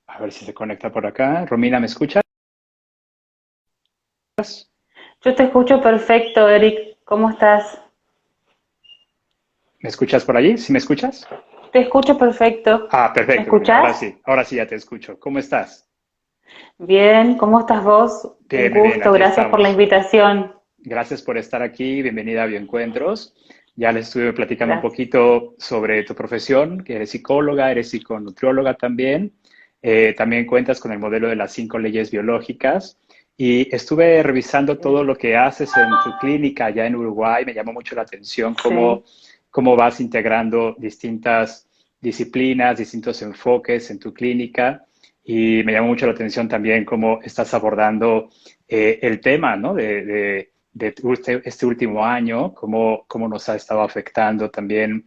A ver si se conecta por acá. Romina, ¿me escuchas? Yo te escucho perfecto, Eric. ¿Cómo estás? ¿Me escuchas por allí? ¿Sí me escuchas? Te escucho perfecto. ¿Me Perfecto, Romina. escuchás? Ahora sí ya te escucho. ¿Cómo estás? Bien, ¿cómo estás vos? Un Bien, bien, bien, gusto, aquí gracias por la estamos. invitación. Gracias por estar aquí. Bienvenida a Bioencuentros. Ya les estuve platicando un Gracias. poquito sobre tu profesión, que eres psicóloga, eres psiconutrióloga también. También cuentas con el modelo de las 5 leyes biológicas. Y estuve revisando todo lo que haces en tu clínica allá en Uruguay. Me llamó mucho la atención Sí. cómo vas integrando distintas disciplinas, distintos enfoques en tu clínica. Y me llamó mucho la atención también cómo estás abordando el tema, ¿no? Este último año, cómo nos ha estado afectando también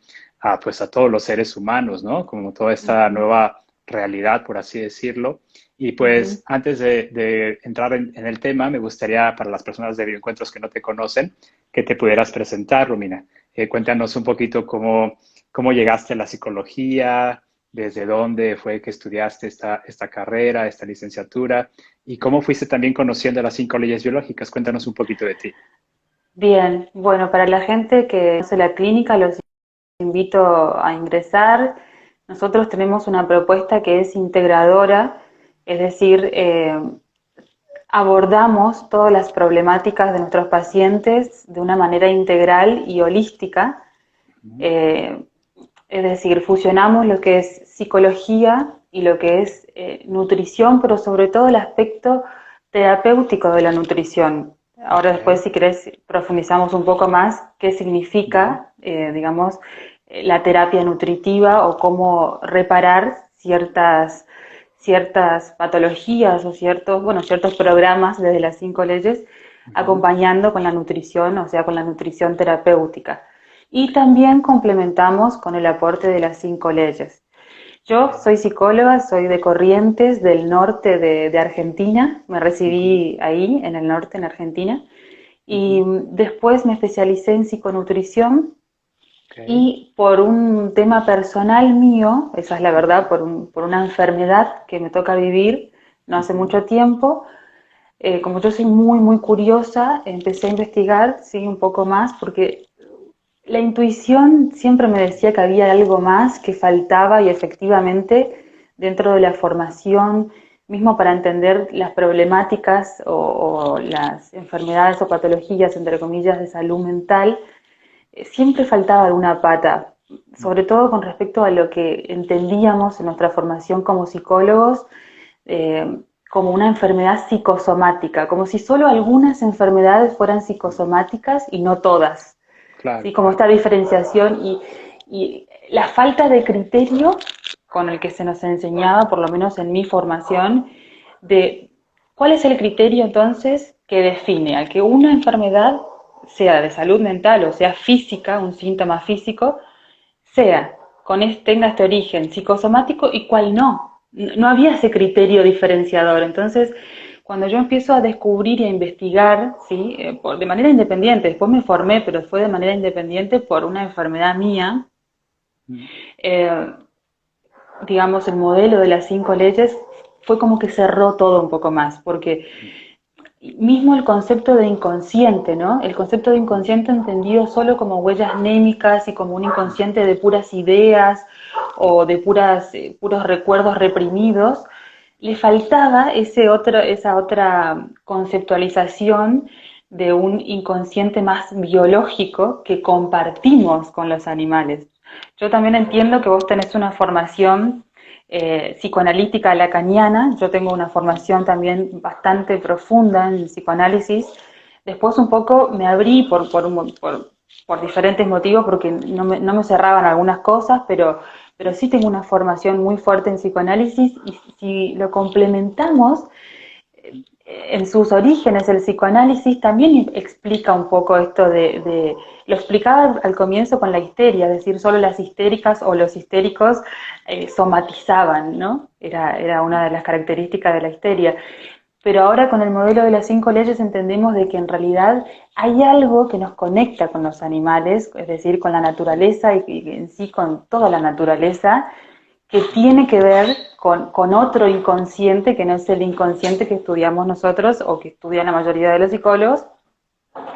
pues a todos los seres humanos, ¿no? Como toda esta Ujú, nueva realidad, por así decirlo. Y ujú. pues antes de entrar en el tema, me gustaría para las personas de Bioencuentros que no te conocen, que te pudieras presentar, Romina. Cuéntanos un poquito cómo llegaste a la psicología, desde dónde fue que estudiaste esta carrera, esta licenciatura, y cómo fuiste también conociendo las 5 leyes biológicas. Cuéntanos un poquito de ti. Bien, bueno, para la gente que conoce la clínica, los invito a ingresar. Nosotros tenemos una propuesta que es integradora, es decir, abordamos todas las problemáticas de nuestros pacientes de una manera integral y holística. Eh, es decir, fusionamos lo que es psicología y lo que es nutrición, pero sobre todo el aspecto terapéutico de la nutrición. Ahora Ok. después, si querés, profundizamos un poco más qué Ujú. significa, digamos, la terapia nutritiva o cómo reparar ciertas patologías o ciertos programas desde las 5 leyes, Ujú. acompañando con la nutrición, o sea, con la nutrición terapéutica. Y también complementamos con el aporte de las 5 leyes. Yo soy psicóloga, soy de Corrientes, del norte de Argentina, me Ujú. recibí ahí, en el norte, en Argentina, y Ujú. después me especialicé en psiconutrición Ok. y por un tema personal mío, esa es la verdad, Ujú. por una enfermedad que me toca vivir no hace Ujú. mucho tiempo, como yo soy muy curiosa, empecé a investigar, sí, un poco más, porque la intuición siempre me decía que había algo más que faltaba y efectivamente dentro de la formación, mismo para entender las problemáticas o las enfermedades o patologías, entre comillas, de salud mental, siempre faltaba alguna pata, sobre todo con respecto a lo que entendíamos en nuestra formación como psicólogos, como una enfermedad psicosomática, como si solo algunas enfermedades fueran psicosomáticas y no todas. ¿Sí? Claro, Como claro. esta diferenciación y la falta de criterio con el que se nos enseñaba, por lo menos en mi formación, de cuál es el criterio entonces que define a que una enfermedad, sea de salud mental o sea física, un síntoma físico, Ujú. sea tenga este origen psicosomático y cuál no. No había ese criterio diferenciador. Entonces, cuando yo empiezo a descubrir y a investigar, ¿sí? De manera independiente, después me formé, pero fue de manera independiente por una enfermedad mía, Ujú. eh, digamos, el modelo de las 5 leyes fue como que cerró todo un poco más, porque mismo el concepto de inconsciente, ¿no? El concepto de Ujú. inconsciente entendido solo como huellas némicas y como un inconsciente de puras ideas o de puros recuerdos reprimidos, le faltaba esa otra conceptualización de un inconsciente más biológico que compartimos con los animales. Yo también entiendo que vos tenés una formación psicoanalítica lacaniana, yo tengo una formación también bastante profunda en psicoanálisis. Después un poco me abrí por diferentes motivos, porque no me cerraban algunas cosas, pero sí tengo una formación muy fuerte en psicoanálisis y si lo complementamos, en sus orígenes el psicoanálisis también explica un poco esto lo explicaba al comienzo con la histeria, es decir, solo las histéricas o los histéricos somatizaban, ¿no? Era una de las características de la histeria. Pero ahora con el modelo de las 5 leyes entendemos de que en realidad hay algo que nos conecta con los animales, es decir, con la naturaleza y en sí con toda la naturaleza, que tiene que ver con otro inconsciente que no es el inconsciente que estudiamos nosotros o que estudian la mayoría de los psicólogos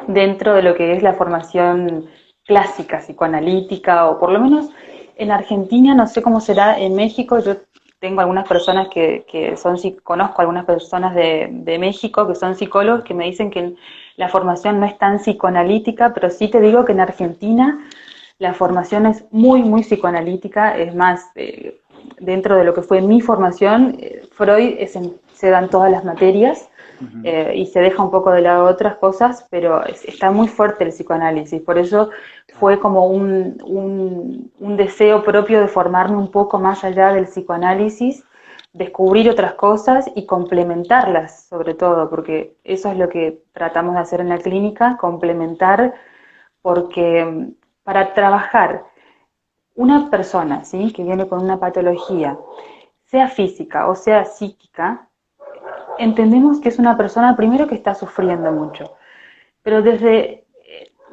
dentro de lo que es la formación clásica, psicoanalítica, o por lo menos en Argentina, no sé cómo será en México. Yo tengo algunas personas que son, conozco algunas personas de México que son psicólogos que me dicen que la formación no es tan psicoanalítica, pero sí te digo que en Argentina la formación es muy, muy psicoanalítica. Es más, dentro de lo que fue mi formación, Freud se dan todas las materias. Ujú. Y se deja un poco de lado otras cosas, pero está muy fuerte el psicoanálisis. Por eso fue Claro. como un deseo propio de formarme un poco más allá del psicoanálisis, descubrir otras cosas y complementarlas, sobre todo, porque eso es lo que tratamos de hacer en la clínica, complementar, porque para trabajar una persona, ¿sí?, que viene con una patología, sea física o sea psíquica, entendemos que es una persona primero que está sufriendo mucho, pero desde,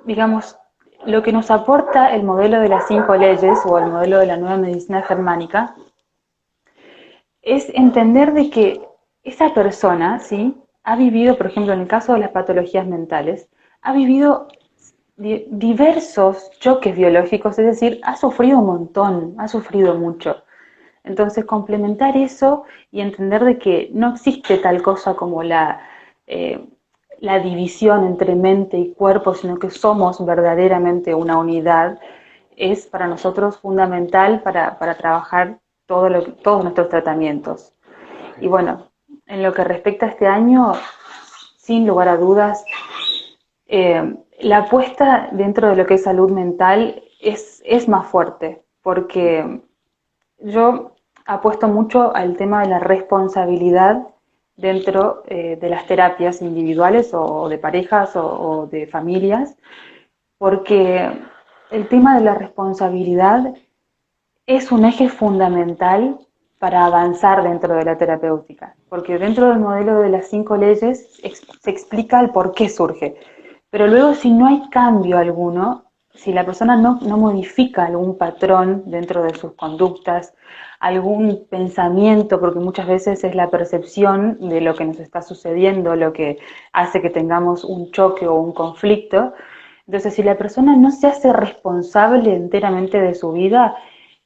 digamos, lo que nos aporta el modelo de las 5 leyes o el modelo de la nueva medicina germánica es entender de que esa persona, ¿sí?, ha vivido, por ejemplo, en el caso de las patologías mentales, ha vivido diversos choques biológicos, es decir, ha sufrido un montón, ha sufrido mucho. Entonces, complementar eso y entender de que no existe tal cosa como eh, la división entre mente y cuerpo, sino que somos verdaderamente una unidad, es para nosotros fundamental para trabajar todos nuestros tratamientos. Y Ok. bueno, en lo que respecta a este año, sin lugar a dudas, la apuesta dentro de lo que es salud mental es más fuerte, porque yo apuesto mucho al tema de la responsabilidad dentro de las terapias individuales o de parejas o de familias, porque el tema de la responsabilidad es un eje fundamental para avanzar dentro de la terapéutica, porque dentro del modelo de las 5 leyes se explica el por qué surge, pero luego si no hay cambio alguno, si la persona no modifica algún patrón dentro de sus conductas, algún pensamiento, porque muchas veces es la percepción de lo que nos está sucediendo lo que hace que tengamos un choque o un conflicto. Entonces, si la persona no se hace responsable enteramente de su vida,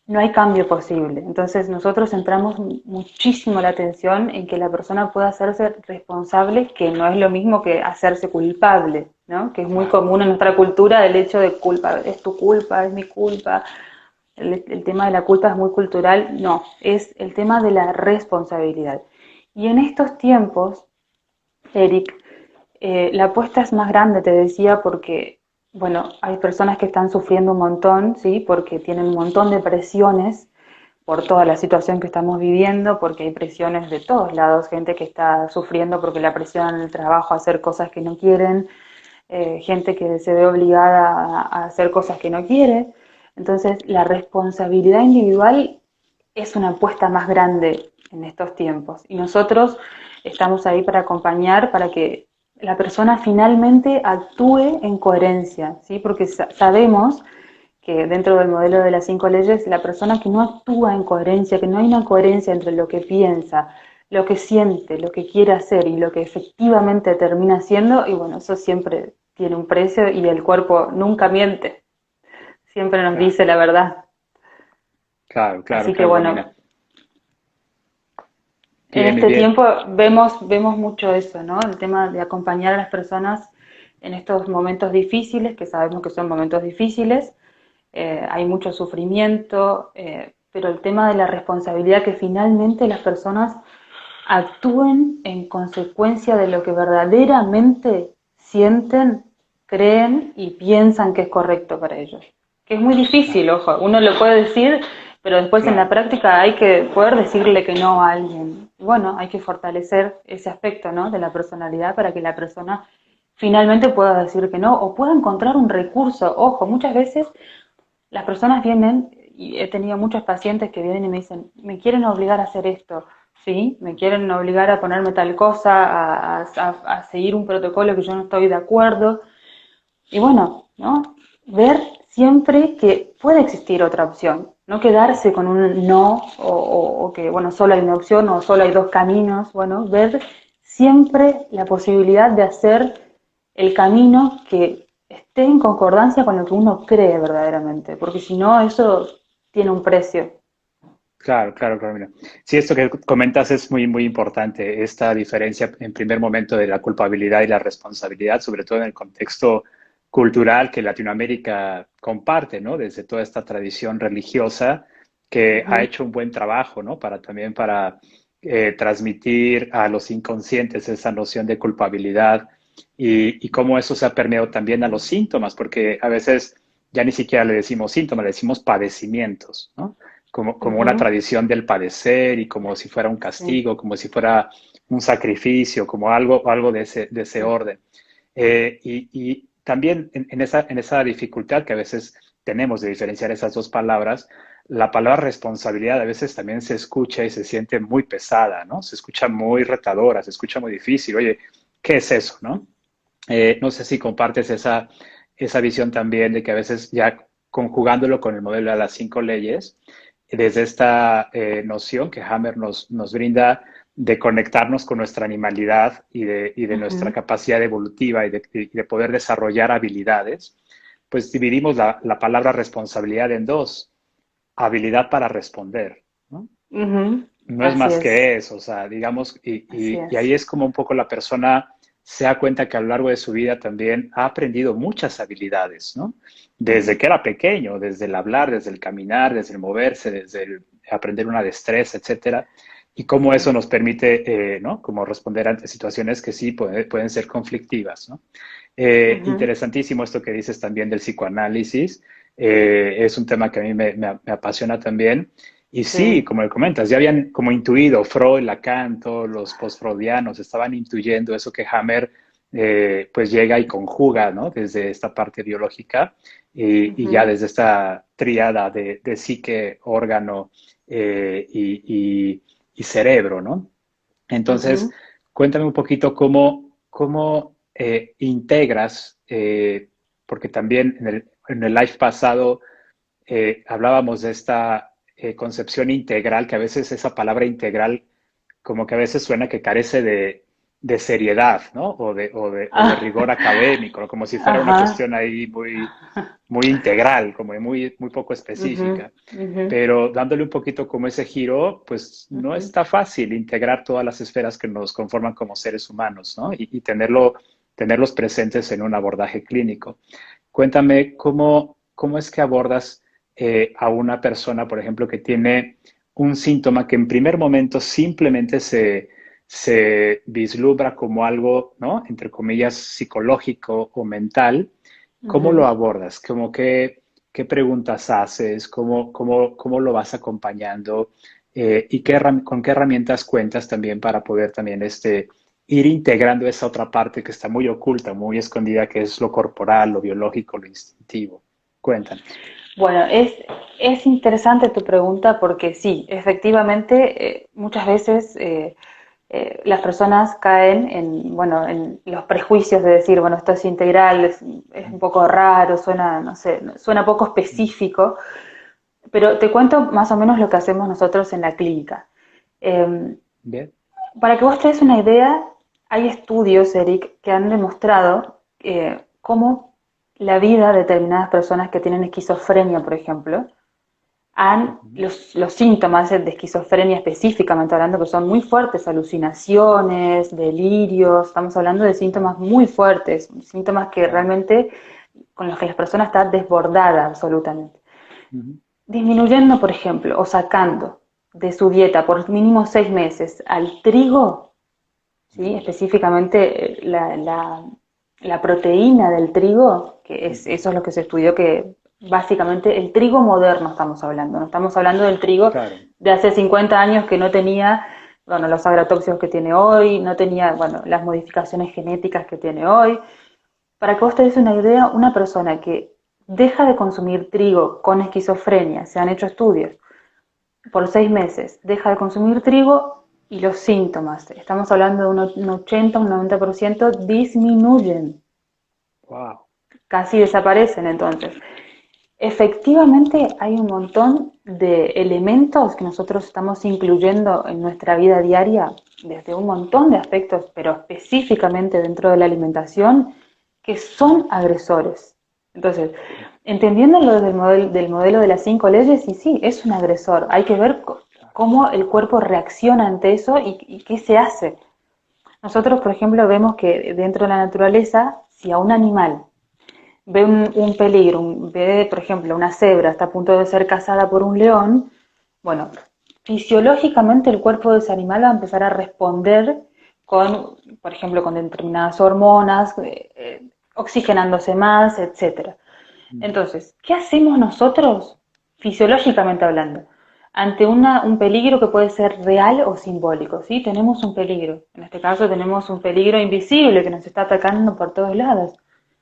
no hay cambio posible. Entonces nosotros centramos muchísimo la atención en que la persona pueda hacerse responsable, que no es lo mismo que hacerse culpable, ¿no?, que es muy Claro. común en nuestra cultura el hecho de culpa, es tu culpa, es mi culpa. El tema de la culpa es muy cultural. No, es el tema de la responsabilidad. Y en estos tiempos, Eric, la apuesta es más grande, te decía, porque, bueno, hay personas que están sufriendo un montón, ¿sí?, porque tienen un montón de presiones por toda la situación que estamos viviendo, porque hay presiones de todos lados, gente que está sufriendo porque la presionan en el trabajo a hacer cosas que no quieren, gente que se ve obligada a hacer cosas que no quiere. Entonces, la responsabilidad individual es una apuesta más grande en estos tiempos. Y nosotros estamos ahí para acompañar, para que la persona finalmente actúe en coherencia, ¿sí? Porque sabemos que dentro del modelo de las 5 leyes, la persona que no actúa en coherencia, que no hay una coherencia entre lo que piensa, lo que siente, lo que quiere hacer y lo que efectivamente termina haciendo, y bueno, eso siempre tiene un precio y el cuerpo nunca miente, siempre nos Claro, dice la verdad. claro, claro, Así que claro, bueno, Romina. en Bien, este bien. tiempo vemos mucho eso, ¿no? El tema de acompañar a las personas en estos momentos difíciles, que sabemos que son momentos difíciles, hay mucho sufrimiento, pero el tema de la responsabilidad, que finalmente las personas actúen en consecuencia de lo que verdaderamente sienten, creen y piensan que es correcto para ellos. Que es muy difícil, Claro, ojo, uno lo puede decir, pero después en la claro, práctica hay que poder decirle que no a alguien. Y bueno, hay que fortalecer ese aspecto, ¿no?, de la personalidad para que la persona finalmente pueda decir que no o pueda encontrar un recurso. Ojo, muchas veces las personas vienen, y he tenido muchos pacientes que vienen y me dicen, me quieren obligar a hacer esto, ¿sí? Me quieren obligar a ponerme tal cosa, a seguir un protocolo que yo no estoy de acuerdo. Y bueno, ¿no? Ver siempre que puede existir otra opción. no quedarse con un no o que, bueno, solo hay una opción o solo hay dos caminos, bueno, ver siempre la posibilidad de hacer el camino que esté en concordancia con lo que uno cree verdaderamente, porque si no, eso tiene un precio. Claro, claro, claro. Mira. Sí, esto que comentas es muy, muy importante, esta diferencia en primer momento de la culpabilidad y la responsabilidad, sobre todo en el contexto cultural que Latinoamérica comparte, ¿no? Desde toda esta tradición religiosa que ha Ujú, hecho un buen trabajo, ¿no? Para también para transmitir a los inconscientes esa noción de culpabilidad y cómo eso se ha permeado también a los síntomas, porque a veces ya ni siquiera le decimos síntomas, le decimos padecimientos, ¿no? Como una ujú, tradición del padecer y como si fuera un sí, castigo, como si fuera un sacrificio, como algo de ese sí. orden. Y también en esa dificultad que a veces tenemos de diferenciar esas dos palabras, la palabra responsabilidad a veces también se escucha y se siente muy pesada, ¿no? Se escucha muy retadora, se escucha muy difícil. Oye, ¿qué es eso, no? No sé si compartes esa visión también de que a veces ya conjugándolo con el modelo de las cinco leyes, desde esta noción que Hammer nos brinda de conectarnos con nuestra animalidad y de nuestra Ujú, capacidad evolutiva y de poder desarrollar habilidades, pues dividimos la palabra responsabilidad en dos, habilidad para responder, ¿no? ujú, No es así más es, que eso, o sea, digamos, así y ahí es. es como un poco la persona se da cuenta que a lo largo de su vida también ha aprendido muchas habilidades, ¿no? Desde que era pequeño, desde el hablar, desde el caminar, desde el moverse, desde el aprender una destreza, etcétera, y cómo eso Sí. nos permite, ¿no? Como responder ante situaciones que sí pueden ser conflictivas, ¿no? Ujú, Interesantísimo esto que dices también del psicoanálisis, es un tema que a mí me apasiona también, y sí, sí. como le comentas, ya habían como intuido Freud, Lacan, todos los postfreudianos estaban intuyendo eso que Hammer pues llega y conjuga, ¿no? Desde esta parte biológica y ya Ujú, desde esta tríada de psique, órgano y cerebro, ¿no? Entonces, ujú. cuéntame un poquito cómo integras, porque también en el live pasado hablábamos de esta concepción integral, que a veces esa palabra integral como que a veces suena que carece de seriedad, ¿no? O de Ah, rigor académico, ¿no? Como si fuera una ajá. cuestión ahí muy integral, como muy poco Ujú, específica. ujú, Pero dándole un poquito como ese giro, pues no ujú. está fácil integrar todas las esferas que nos conforman como seres humanos, ¿no? Y tenerlos presentes en un abordaje clínico. Cuéntame cómo es que abordas a una persona, por ejemplo, que tiene un síntoma que en primer momento simplemente se vislumbra como algo, ¿no? Entre comillas, psicológico o mental. ¿Cómo lo Ujú. abordas? Como qué preguntas haces, cómo lo vas acompañando y con qué herramientas cuentas también para poder también ir integrando esa otra parte que está muy oculta, muy escondida, que es lo corporal, lo biológico, lo instintivo. Cuéntanos. Bueno, es interesante tu pregunta porque sí, efectivamente, muchas veces las personas caen en, bueno, en los prejuicios de decir, bueno, esto es integral, es un poco raro, suena, no sé, suena poco específico, pero te cuento más o menos lo que hacemos nosotros en la clínica. Eh, Bien. para que vos te des una idea, hay estudios, Eric, que han demostrado cómo la vida de determinadas personas que tienen esquizofrenia, por ejemplo, los síntomas de esquizofrenia específicamente hablando, que son muy fuertes, alucinaciones, delirios, estamos hablando de síntomas muy fuertes, síntomas que Wow. realmente con los que la persona está desbordada absolutamente. Ujú. Disminuyendo, por ejemplo, o sacando de su dieta por mínimo 6 meses al trigo, ¿sí? Específicamente la proteína del trigo, que es, Ujú. eso es lo que se estudió, que básicamente el trigo moderno estamos hablando, no estamos hablando del trigo Claro. de hace 50 años que no tenía, bueno, los agrotóxicos que tiene hoy, no tenía, bueno, las modificaciones genéticas que tiene hoy. Para que vos te des una idea, una persona que deja de consumir trigo con esquizofrenia, se han hecho estudios, por 6 meses, deja de consumir trigo y los síntomas, estamos hablando de un 80, un 90%, disminuyen, Wow. casi desaparecen entonces. Efectivamente, hay un montón de elementos que nosotros estamos incluyendo en nuestra vida diaria, desde un montón de aspectos, pero específicamente dentro de la alimentación, que son agresores. Entonces, entendiéndolo del modelo de las 5 leyes, y sí, es un agresor. Hay que ver cómo el cuerpo reacciona ante eso y qué se hace. Nosotros, por ejemplo, vemos que dentro de la naturaleza, si a un animal ve un peligro, ve, por ejemplo, una cebra está a punto de ser cazada por un león, bueno, fisiológicamente el cuerpo de ese animal va a empezar a responder con, por ejemplo, con determinadas hormonas, oxigenándose más, etcétera. Entonces, ¿qué hacemos nosotros, fisiológicamente hablando, ante un peligro que puede ser real o simbólico? ¿Sí? Tenemos un peligro. En este caso tenemos un peligro invisible que nos está atacando por todos lados.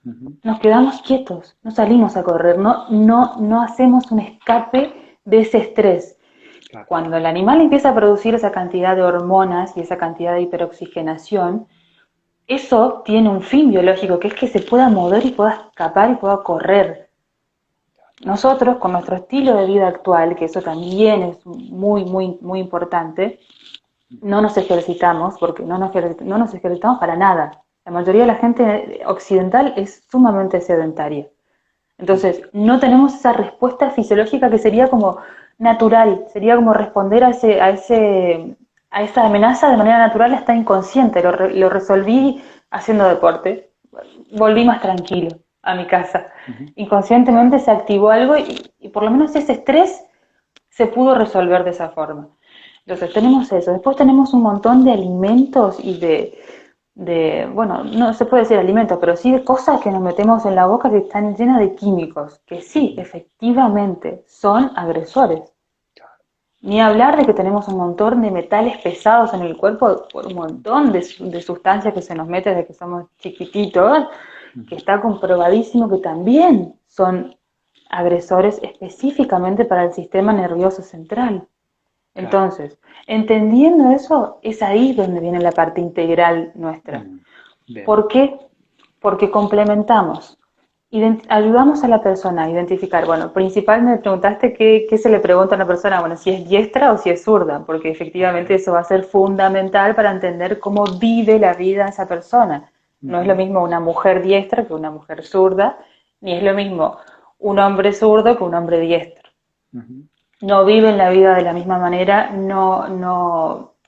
Ujú. Nos quedamos quietos, no salimos a correr, no hacemos un escape de ese estrés. Claro. Cuando el animal empieza a producir esa cantidad de hormonas y esa cantidad de hiperoxigenación, eso tiene un fin biológico, que es que se pueda mover y pueda escapar y pueda correr. Nosotros, con nuestro estilo de vida actual, que eso también es muy importante, no nos ejercitamos, porque no nos ejercitamos para nada. La mayoría de la gente occidental es sumamente sedentaria. Entonces, no tenemos esa respuesta fisiológica que sería como natural, sería como responder a esa amenaza de manera natural, está inconsciente. Lo resolví haciendo deporte, volví más tranquilo a mi casa. Ujú. Inconscientemente se activó algo y por lo menos ese estrés se pudo resolver de esa forma. Entonces tenemos eso. Después tenemos un montón de alimentos y bueno, no se puede decir alimentos, pero sí de cosas que nos metemos en la boca que están llenas de químicos, que sí, efectivamente, son agresores. Ni hablar de que tenemos un montón de metales pesados en el cuerpo por un montón de sustancias que se nos mete desde que somos chiquititos, que está comprobadísimo que también son agresores específicamente para el sistema nervioso central. Claro. Entonces, entendiendo eso, es ahí donde viene la parte integral nuestra. Mm. Bien. ¿Por qué? Porque complementamos, ayudamos a la persona a identificar, bueno, principalmente me preguntaste qué se le pregunta a una persona, bueno, si es diestra o si es zurda, porque Ok. efectivamente eso va a ser fundamental para entender cómo vive la vida esa persona. No es lo Ujú. mismo una mujer diestra que una mujer zurda, ni es lo mismo un hombre zurdo que un hombre diestro. Ujú. No viven la vida de la misma manera,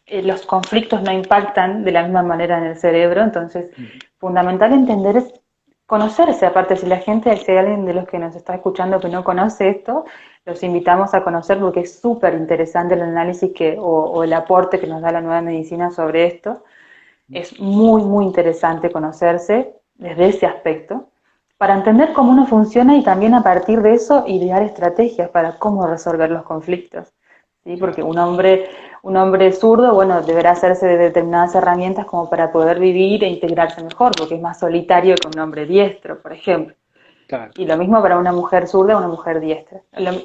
los conflictos no impactan de la misma manera en el cerebro, entonces Ujú. fundamental entender es conocerse. Aparte, si hay alguien de los que nos está escuchando que no conoce esto, los invitamos a conocer porque es súper interesante el análisis o el aporte que nos da la nueva medicina sobre esto. Es muy interesante conocerse desde ese aspecto para entender cómo uno funciona y también a partir de eso idear estrategias para cómo resolver los conflictos. ¿Sí? Porque Claro. un hombre zurdo, bueno, deberá hacerse de determinadas herramientas como para poder vivir e integrarse mejor, porque es más solitario que un hombre diestro, por ejemplo. Claro. Y lo mismo para una mujer zurda o una mujer diestra. Ujú.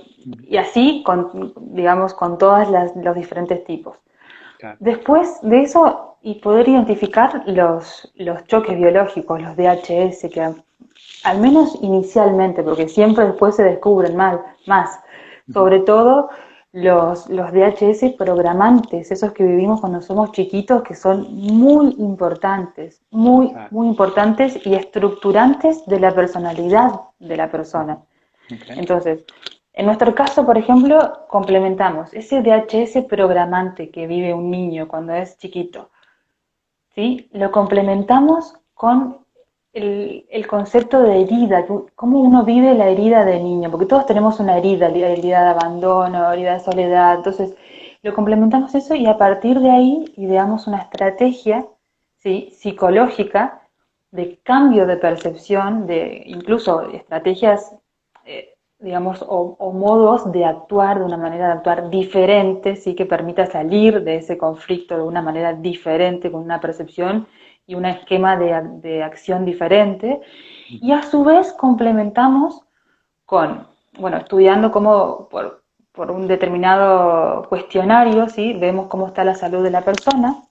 Y así, digamos, con todos los diferentes tipos. Claro. Después de eso, y poder identificar los choques biológicos, los DHS, que al menos inicialmente, porque siempre después se descubren más, Ujú. sobre todo los DHS programantes, esos que vivimos cuando somos chiquitos, que son muy importantes, Claro. muy importantes y estructurantes de la personalidad de la Ujú. persona. Ok. Entonces, en nuestro caso, por ejemplo, complementamos ese DHS programante que vive un niño cuando es chiquito, ¿sí? Lo complementamos con el concepto de herida, cómo uno vive la herida de niño, porque todos tenemos una herida, la herida de abandono, herida de soledad, entonces lo complementamos eso y a partir de ahí ideamos una estrategia, ¿sí? Psicológica de cambio de percepción, de incluso estrategias, digamos, o modos de actuar, de una manera de actuar diferente, ¿sí? Que permita salir de ese conflicto de una manera diferente, con una percepción y un esquema de acción diferente. Y Ujú. a su vez complementamos con, bueno, estudiando cómo, por un determinado cuestionario, ¿sí? Vemos cómo está la salud de la persona,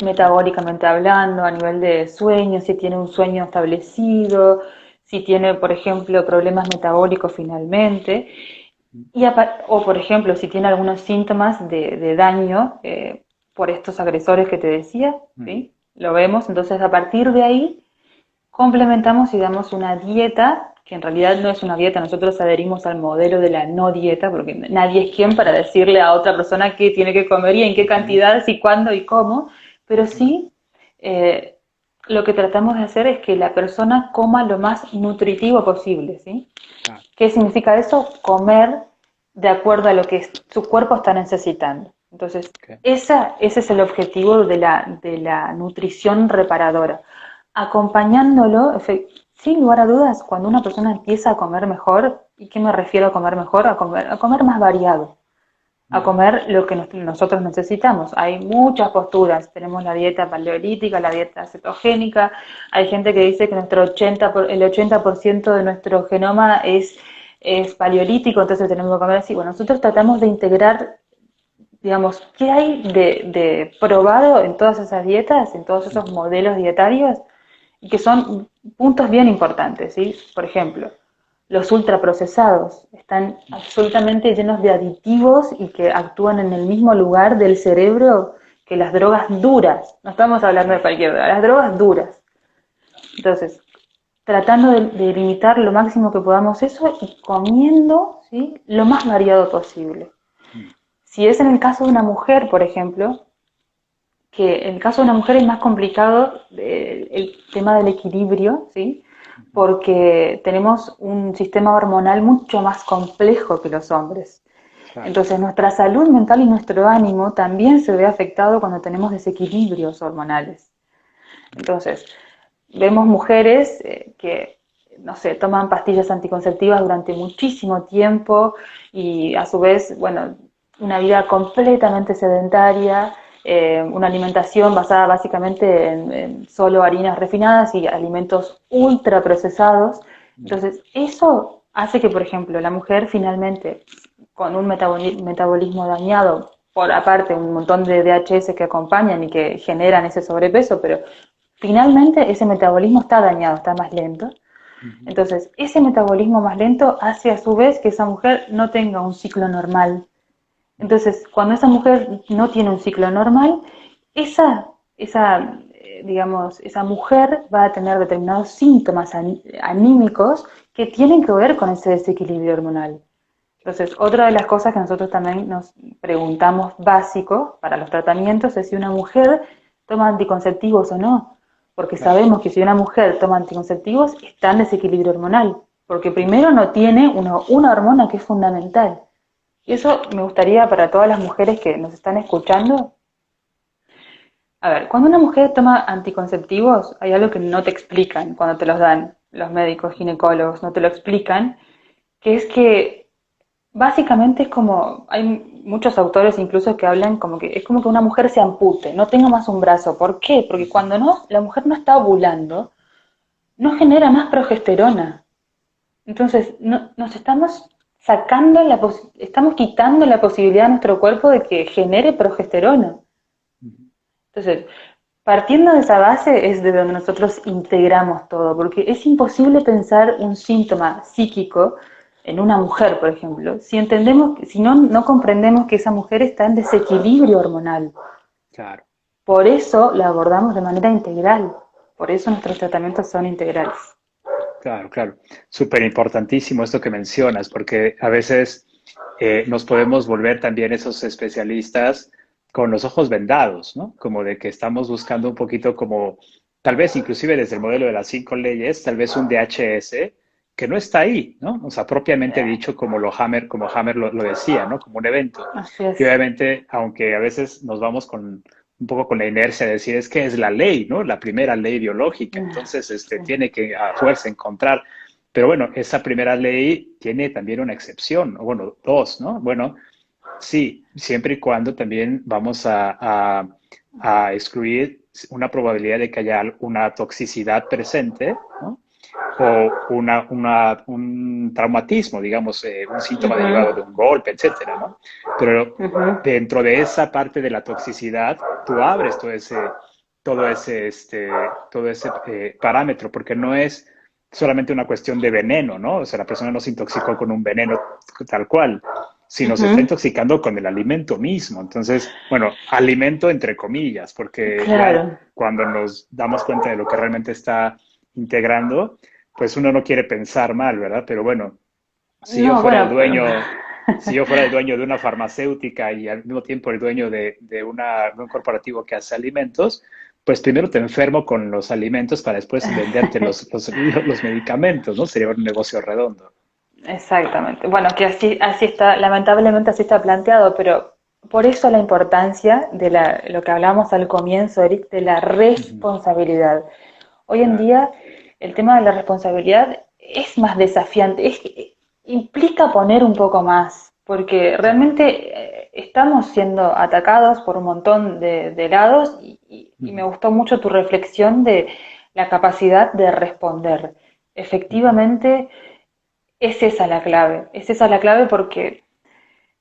metabólicamente hablando, a nivel de sueño, si tiene un sueño establecido, si tiene, por ejemplo, problemas metabólicos finalmente, o por ejemplo, si tiene algunos síntomas de daño por estos agresores que te decía, ¿sí? Lo vemos, entonces a partir de ahí complementamos y damos una dieta, que en realidad no es una dieta, nosotros adherimos al modelo de la no dieta, porque nadie es quien para decirle a otra persona qué tiene que comer y en qué cantidades y cuándo y cómo, pero sí eh, lo que tratamos de hacer es que la persona coma lo más nutritivo posible, ¿sí? Ah, ¿Qué significa eso? Comer de acuerdo a lo que su cuerpo está necesitando. Entonces, ok. ese es el objetivo de la nutrición reparadora. Acompañándolo, sin lugar a dudas, cuando una persona empieza a comer mejor, ¿y qué me refiero a comer mejor? A comer más variado, a comer lo que nosotros necesitamos. Hay muchas posturas, tenemos la dieta paleolítica, la dieta cetogénica, hay gente que dice que el 80% de nuestro genoma es paleolítico, entonces tenemos que comer así. Bueno, nosotros tratamos de integrar, digamos, qué hay de probado en todas esas dietas, en todos esos modelos dietarios, y que son puntos bien importantes, ¿sí? Por ejemplo, los ultraprocesados están absolutamente llenos de aditivos y que actúan en el mismo lugar del cerebro que las drogas duras. No estamos hablando de cualquier droga, las drogas duras. Entonces, tratando de limitar lo máximo que podamos eso y comiendo, ¿sí?, lo más variado posible. Si es en el caso de una mujer, por ejemplo, que en el caso de una mujer es más complicado el tema del equilibrio, ¿sí? Porque tenemos un sistema hormonal mucho más complejo que los hombres. Claro. Entonces nuestra salud mental y nuestro ánimo también se ve afectado cuando tenemos desequilibrios hormonales. Entonces, vemos mujeres que, no sé, toman pastillas anticonceptivas durante muchísimo tiempo y a su vez, bueno, una vida completamente sedentaria, una alimentación basada básicamente en solo harinas refinadas y alimentos ultra procesados. Entonces, eso hace que, por ejemplo, la mujer finalmente, con un metabolismo dañado, por aparte un montón de DHS que acompañan y que generan ese sobrepeso, pero finalmente ese metabolismo está dañado, está más lento. Entonces, ese metabolismo más lento hace a su vez que esa mujer no tenga un ciclo normal. Entonces, cuando esa mujer no tiene un ciclo normal, digamos, esa mujer va a tener determinados síntomas anímicos que tienen que ver con ese desequilibrio hormonal. Entonces, otra de las cosas que nosotros también nos preguntamos básico para los tratamientos es si una mujer toma anticonceptivos o no, porque Claro. sabemos que si una mujer toma anticonceptivos está en desequilibrio hormonal, porque primero no tiene una hormona que es fundamental. Y eso me gustaría para todas las mujeres que nos están escuchando. A ver, cuando una mujer toma anticonceptivos, hay algo que no te explican cuando te los dan los médicos ginecólogos, no te lo explican, que es que básicamente es como, hay muchos autores incluso que hablan como que es como que una mujer se ampute, no tenga más un brazo. ¿Por qué? Porque cuando no, la mujer no está ovulando, no genera más progesterona. Entonces, nos estamos estamos quitando la posibilidad a nuestro cuerpo de que genere progesterona. Entonces, partiendo de esa base es de donde nosotros integramos todo, porque es imposible pensar un síntoma psíquico en una mujer, por ejemplo, si entendemos, si no comprendemos que esa mujer está en desequilibrio hormonal. Claro. Por eso la abordamos de manera integral, por eso nuestros tratamientos son integrales. Claro, claro. Súper importantísimo esto que mencionas, porque a veces nos podemos volver también esos especialistas con los ojos vendados, ¿no? Como de que estamos buscando un poquito como, tal vez inclusive desde el modelo de las 5 leyes, tal vez un DHS que no está ahí, ¿no? O sea, propiamente dicho como Hammer lo decía, ¿no? Como un evento. Así Y es. obviamente, aunque a veces nos vamos con un poco con la inercia de decir, es que es la ley, ¿no? La primera ley biológica, entonces Sí. tiene que a fuerza encontrar. Pero bueno, esa primera ley tiene también una excepción, o bueno, dos, ¿no? Bueno, sí, siempre y cuando también vamos a excluir una probabilidad de que haya una toxicidad presente, ¿no? O un traumatismo, digamos, un síntoma derivado de un golpe, etcétera, ¿no? Pero Ujú. dentro de esa parte de la toxicidad, tú abres todo ese parámetro, porque no es solamente una cuestión de veneno, ¿no? O sea, la persona no se intoxicó con un veneno tal cual, sino se está Ujú. intoxicando con el alimento mismo. Entonces, bueno, alimento entre comillas, porque ya Claro. cuando nos damos cuenta de lo que realmente está integrando, pues uno no quiere pensar mal, ¿verdad? Pero bueno, si yo No, fuera el bueno, dueño, si yo fuera el dueño de una farmacéutica y al mismo tiempo el dueño de un corporativo que hace alimentos, pues primero te enfermo con los alimentos para después venderte los medicamentos, ¿no? Sería un negocio redondo. exactamente. Bueno, que así está, lamentablemente así está planteado, pero por eso la importancia de lo que hablábamos al comienzo, Eric, de la Ujú. responsabilidad. Hoy en Claro. día el tema de la responsabilidad es más desafiante, implica poner un poco más, porque Claro. realmente estamos siendo atacados por un montón de lados y me Ujú. gustó mucho tu reflexión de la capacidad de responder. Ujú. Efectivamente, es esa la clave porque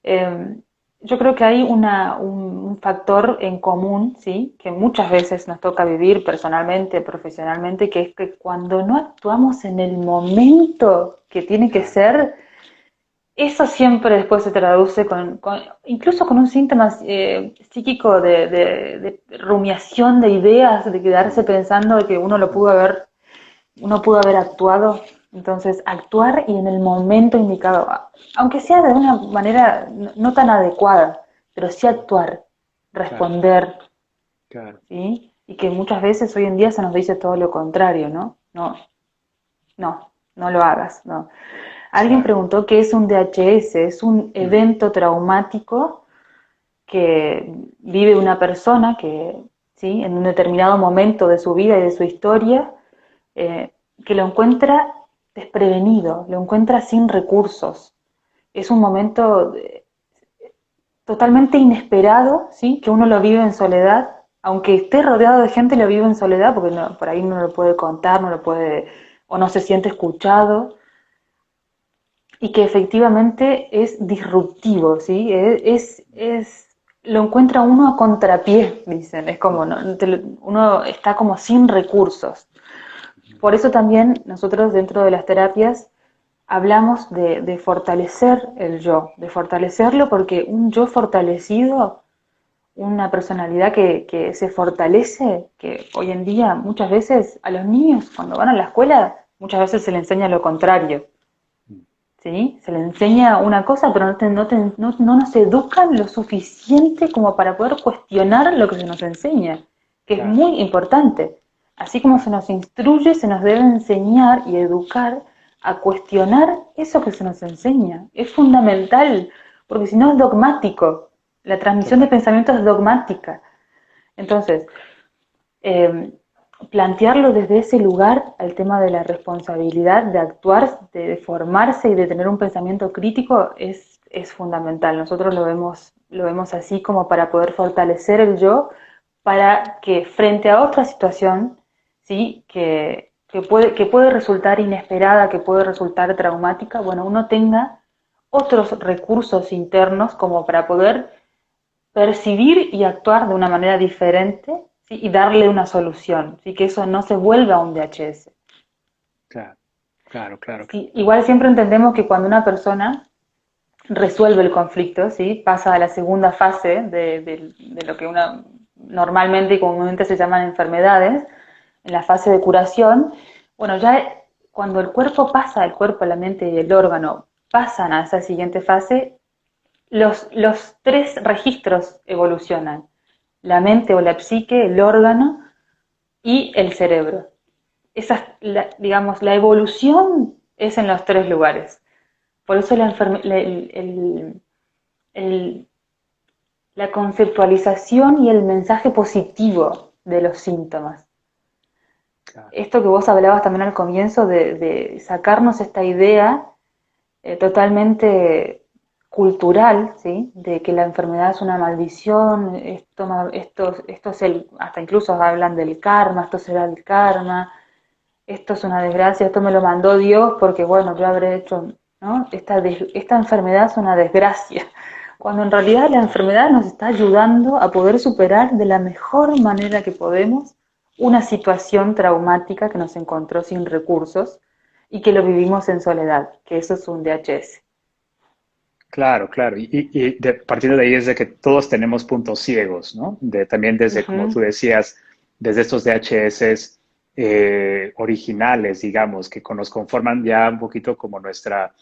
eh, yo creo que hay un factor en común, ¿sí? Que muchas veces nos toca vivir personalmente, profesionalmente, que es que cuando no actuamos en el momento que tiene que Claro. ser, eso siempre después se traduce incluso con un síntoma psíquico de rumiación de ideas, de quedarse Mm. pensando de que uno pudo haber actuado. Entonces, actuar y en el momento indicado, aunque sea de una manera no tan adecuada, pero sí actuar, Claro. responder, Claro. ¿sí? Y que muchas veces hoy en día se nos dice todo lo contrario, ¿no? No, no lo hagas, no. Alguien Claro. preguntó qué es un DHS, es un Mm. evento traumático que vive una persona que, ¿sí? En un determinado momento de su vida y de su historia, eh, que lo encuentra desprevenido, lo encuentra sin recursos. Es un momento totalmente inesperado, ¿sí? Que uno lo vive en soledad, aunque esté rodeado de gente, lo vive en soledad, porque por ahí no lo puede contar, no lo puede, o no se siente escuchado, y que efectivamente es disruptivo, ¿sí? Lo encuentra uno a contrapié, dicen, es como, Ujú. ¿no? Uno está como sin recursos. Por eso también nosotros dentro de las terapias hablamos de fortalecer el yo, de fortalecerlo porque un yo fortalecido, una personalidad que se fortalece, que hoy en día muchas veces a los niños cuando van a la escuela, muchas veces se les enseña lo contrario, Mm. ¿sí? Se les enseña una cosa, pero no nos educan lo suficiente como para poder cuestionar lo que se nos enseña, que es Claro. muy importante. Así como se Claro. nos instruye, se nos debe enseñar y educar a cuestionar eso que se nos enseña. Es fundamental, porque si no es dogmático. La transmisión de Total. pensamiento es dogmática. Entonces, eh, plantearlo desde ese lugar al tema de la responsabilidad de actuar, de formarse y de tener un pensamiento crítico es fundamental. Nosotros lo vemos así como para poder fortalecer el yo, para que frente a otra situación, ¿sí? Que puede resultar inesperada, que puede resultar traumática, bueno, uno tenga otros recursos internos como para poder percibir y actuar de una manera diferente, ¿sí? Y darle una solución, ¿sí? Que eso no se vuelva un DHS. Claro. Claro. Claro. ¿Sí? Igual siempre entendemos que cuando una persona resuelve el conflicto, ¿sí? Pasa a la segunda fase de lo que normalmente y comúnmente se llaman enfermedades, en la fase de curación, bueno, ya cuando el cuerpo, la mente y el órgano pasan a esa siguiente fase, los tres registros evolucionan: la mente o la psique, el órgano y el cerebro. Digamos, la evolución es en los tres lugares. Por eso el- la conceptualización y el mensaje positivo de los síntomas. Claro. Esto que vos hablabas también al comienzo de sacarnos esta idea totalmente cultural, ¿sí? De que la enfermedad es una maldición, esto es hasta incluso hablan del karma, esto será el karma, esto es una desgracia, esto me lo mandó Dios porque bueno, yo habré hecho, ¿no? Esta enfermedad es una desgracia, cuando en realidad la Claro. enfermedad nos está ayudando a poder superar de la mejor manera que podemos una situación traumática que nos encontró sin recursos, y que lo vivimos en soledad, que eso es un DHS. Claro, claro. Partiendo de ahí es de que todos tenemos puntos ciegos, ¿no? También desde, como Ujú, tú decías, desde estos DHS originales, digamos, que nos conforman ya un poquito como nuestra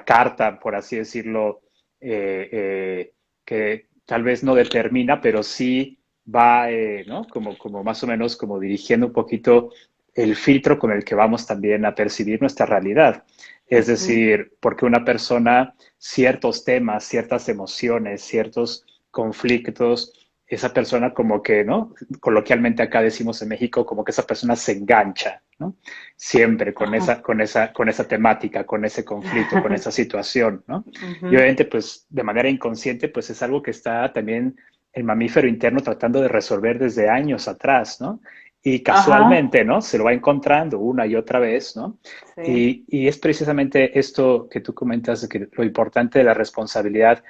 carta, por así decirlo, que tal vez no determina, pero sí va, ¿no? Como más o menos como dirigiendo un poquito el filtro con el que vamos también a percibir nuestra realidad. Es ujú, decir, porque una persona, ciertos temas, ciertas emociones, ciertos conflictos, esa persona como que, ¿no? Coloquialmente acá decimos en México, como que esa persona se engancha, ¿no? Siempre con ajá. esa temática, con ese conflicto, con esa situación, ¿no? Y Ujú, obviamente, pues, de manera inconsciente, pues es algo que está también el mamífero interno tratando de resolver desde años atrás, ¿no? Y ajá, casualmente, ¿no? Se lo va encontrando una y otra vez, ¿no? sí. Y es precisamente esto que tú comentas, de que lo importante de la responsabilidad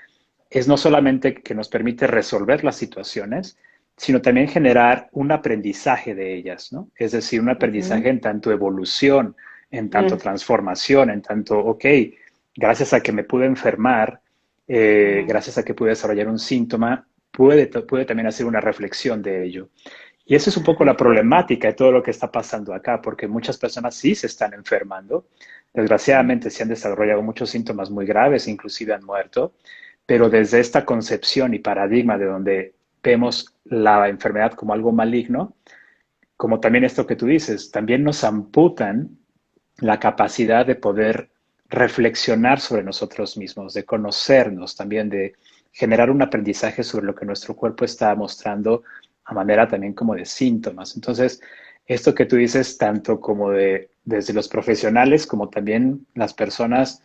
es no solamente que nos permite resolver las situaciones, sino también generar un aprendizaje de ellas, ¿no? Es decir, un aprendizaje Ujú, en tanto evolución, en tanto mm, transformación, en tanto, ok, gracias a que me pude enfermar, mm, gracias a que pude desarrollar un síntoma, pude también hacer una reflexión de ello. Y eso es un poco la problemática de todo lo que está pasando acá, porque muchas personas sí se están enfermando. mm. Desgraciadamente se han desarrollado muchos síntomas muy graves, inclusive han muerto, pero desde esta concepción y paradigma de donde vemos la enfermedad como algo maligno, como también esto que tú dices, también nos amputan la capacidad de poder reflexionar sobre nosotros mismos, de conocernos, también de generar un aprendizaje sobre lo que nuestro cuerpo está mostrando a manera también como de síntomas. Entonces, esto que tú dices, tanto como desde los profesionales como también las personas,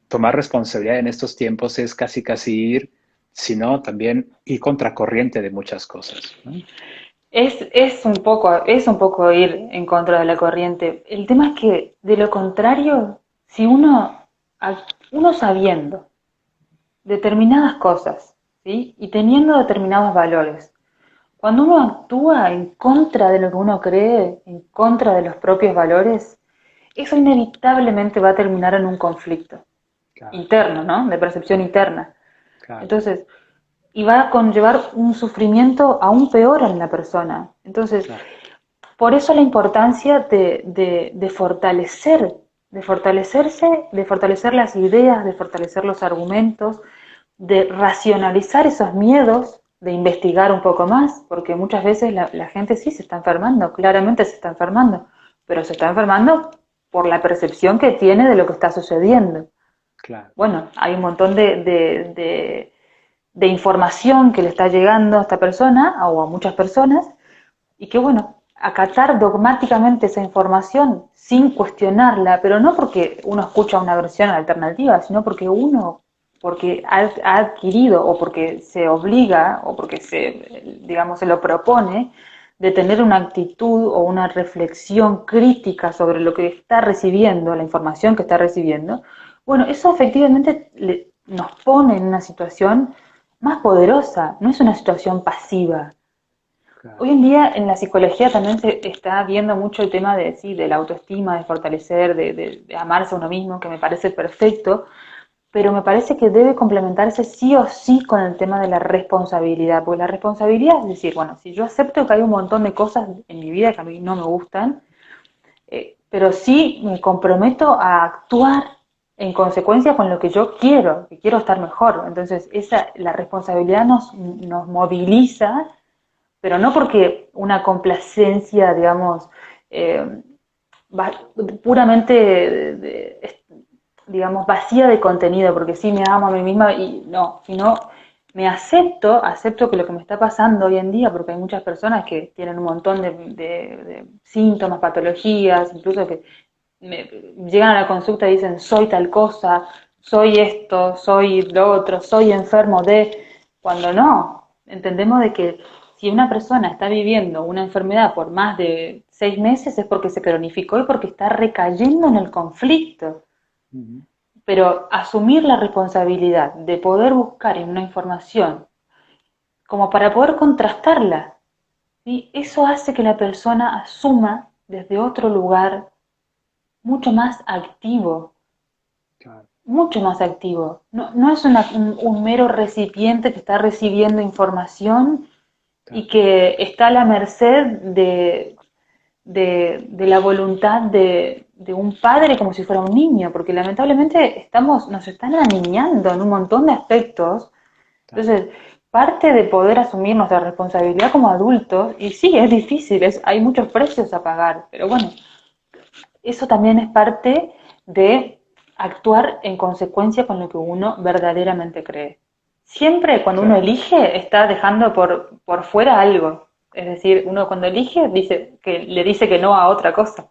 tomar responsabilidad en estos tiempos es casi casi ir, sino también ir contracorriente de muchas cosas, ¿no? Es un poco ir en contra de la corriente. El tema es que, de lo contrario, si uno sabiendo determinadas cosas, ¿sí? Y teniendo determinados valores, cuando uno actúa en contra de lo que uno cree, en contra de los propios valores, eso inevitablemente va a terminar en un conflicto Claro, interno, ¿no? De percepción interna. claro, Entonces, y va a conllevar un sufrimiento aún peor en la persona. Entonces, claro. por eso la importancia de fortalecer, de fortalecerse, de fortalecer las ideas, de fortalecer los argumentos, de racionalizar esos miedos, de investigar un poco más, porque muchas veces la gente sí se está enfermando, claramente se está enfermando, pero se está enfermando por la percepción que tiene de lo que está sucediendo. Claro. Bueno, hay un montón de información que le está llegando a esta persona o a muchas personas y que bueno, acatar dogmáticamente esa información sin cuestionarla, pero no porque uno escucha una versión alternativa, sino porque ha adquirido o porque se obliga o porque digamos, se lo propone de tener una actitud o una reflexión crítica sobre lo que está recibiendo, la información que está recibiendo, bueno, eso efectivamente nos pone en una situación más poderosa, no es una situación pasiva. Claro. Hoy en día en la psicología también se está viendo mucho el tema de, sí, de la autoestima, de fortalecer, de amarse a uno mismo, que me parece perfecto, pero me parece que debe complementarse sí o sí con el tema de la responsabilidad, porque la responsabilidad es decir, bueno, si yo acepto que hay un montón de cosas en mi vida que a mí no me gustan, pero sí me comprometo a actuar en consecuencia con lo que quiero estar mejor. Entonces, la responsabilidad nos moviliza pero no porque una complacencia, digamos, eh, puramente, digamos, vacía de contenido, porque sí me amo a mí misma y no, sino me acepto que lo que me está pasando hoy en día, porque hay muchas personas que tienen un montón de síntomas, patologías, incluso que llegan a la consulta y dicen soy tal cosa, soy esto, soy lo otro, soy enfermo de, cuando no, entendemos de que si una persona está viviendo una enfermedad por más de 6 meses es porque se cronificó y porque está recayendo en el conflicto. Ujú. Pero asumir la responsabilidad de poder buscar en una información como para poder contrastarla, ¿sí? Eso hace que la persona asuma desde otro lugar mucho más activo, Claro, mucho más activo. No, no es un mero recipiente que está recibiendo información y claro, que está a la merced de la voluntad de un padre como si fuera un niño, porque lamentablemente nos están aniñando en un montón de aspectos. claro. Entonces, parte de poder asumir nuestra responsabilidad como adultos, y sí, es difícil, hay muchos precios a pagar, pero bueno, eso también es parte de actuar en consecuencia con lo que uno verdaderamente cree. Siempre cuando uno Claro. elige está dejando por fuera algo. Es decir, uno cuando elige le dice que no a otra cosa.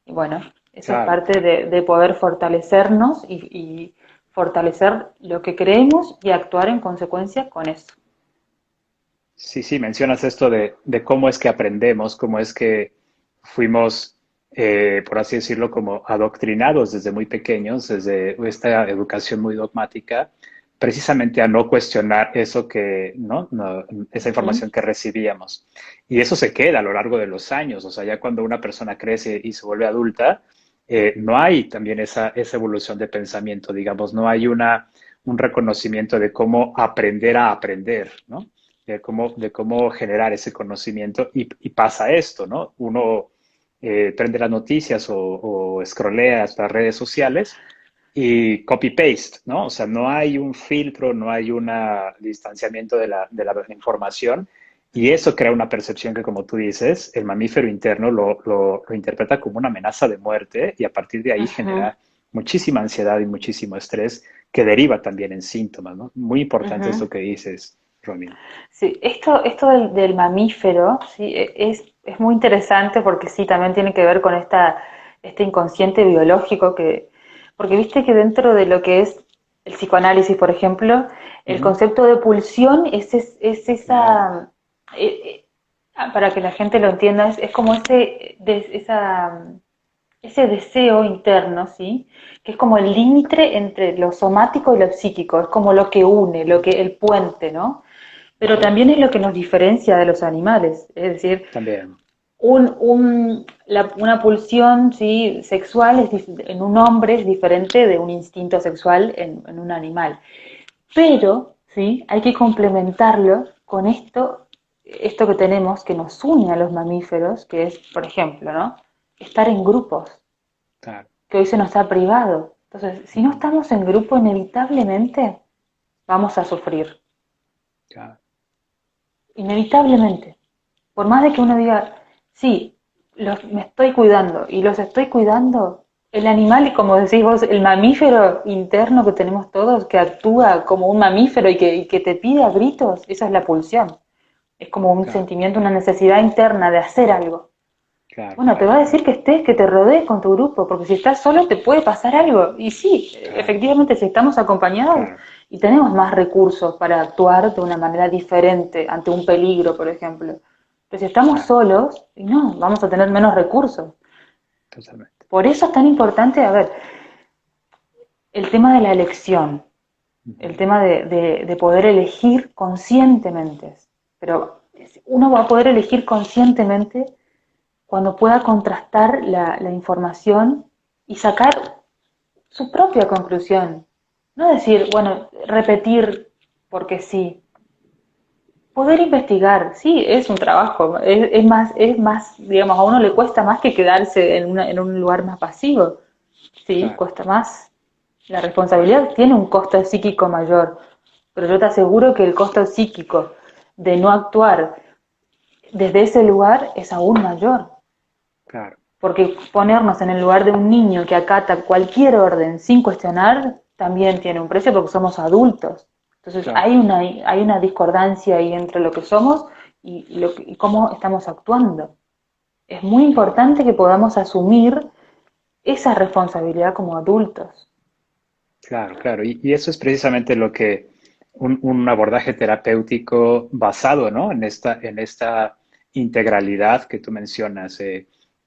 Y bueno, eso es Claro. parte de poder fortalecernos y fortalecer lo que creemos y actuar en consecuencia con eso. Sí, sí, mencionas esto de cómo es que aprendemos, cómo es que fuimos, por así decirlo, como adoctrinados desde muy pequeños, desde esta educación muy dogmática, precisamente a no cuestionar eso que, ¿no? Esa Ujú, información que recibíamos. Y eso se queda a lo largo de los años, o sea, ya cuando una persona crece y se vuelve adulta, no hay también esa evolución de pensamiento, digamos, no hay un reconocimiento de cómo aprender a aprender, ¿no? De cómo generar ese conocimiento y pasa esto, ¿no? Uno prende las noticias o scrollea las redes sociales y copy-paste, ¿no? O sea, no hay un filtro, no hay un distanciamiento de la información y eso crea una percepción que, como tú dices, el mamífero interno lo interpreta como una amenaza de muerte y a partir de ahí ujú, genera muchísima ansiedad y muchísimo estrés que deriva también en síntomas, ¿no? Muy importante ujú. esto que dices, Romina. Sí, esto del mamífero, sí, es muy interesante porque sí, también tiene que ver con este inconsciente biológico porque viste que dentro de lo que es el psicoanálisis, por ejemplo, el Ujú. concepto de pulsión es Claro, esa, para que la gente lo entienda, es como ese deseo interno, ¿sí? Que es como el límite entre lo somático y lo psíquico, es como lo que une, el puente, ¿no? Pero ujú. también es lo que nos diferencia de los animales, es decir, También, una pulsión, ¿sí? Sexual en un hombre es diferente de un instinto sexual en un animal. Pero, ¿sí? Hay que complementarlo con esto que tenemos, que nos une a los mamíferos, que es, por ejemplo, ¿no? Estar en grupos, claro. que hoy se nos ha privado. Entonces, si no Ujú. estamos en grupo, inevitablemente vamos a sufrir. Claro, Inevitablemente. Por más de que uno diga, sí, me estoy cuidando y los estoy cuidando, el animal, como decís vos, el mamífero interno que tenemos todos, que actúa como un mamífero y que te pide a gritos, esa es la pulsión. Es como un claro, sentimiento, una necesidad interna de hacer algo. claro, Bueno, te va claro, a claro, decir que te rodees con tu grupo, porque si estás solo te puede pasar algo. Y sí, claro, efectivamente, si estamos acompañados claro, y tenemos más recursos para actuar de una manera diferente ante un peligro, por ejemplo. Pero si estamos claro, solos, no, vamos a tener menos recursos. totalmente. Por eso es tan importante, a ver, el tema de la elección, el Ujú. tema de poder elegir conscientemente. Pero uno va a poder elegir conscientemente cuando pueda contrastar la información y sacar su propia conclusión. No decir, bueno, repetir porque sí. Poder investigar, sí, es un trabajo, es más, digamos, a uno le cuesta más que quedarse en un lugar más pasivo, sí, Claro, cuesta más. La responsabilidad tiene un costo psíquico mayor, pero yo te aseguro que el costo psíquico de no actuar desde ese lugar es aún mayor. claro, Porque ponernos en el lugar de un niño que acata cualquier orden sin cuestionar también tiene un precio porque somos adultos. Entonces claro, hay una discordancia ahí entre lo que somos y cómo estamos actuando. Es muy claro, importante que podamos asumir esa responsabilidad como adultos. claro, claro. Y eso es precisamente lo que un abordaje terapéutico basado, ¿no? En esta integralidad que tú mencionas.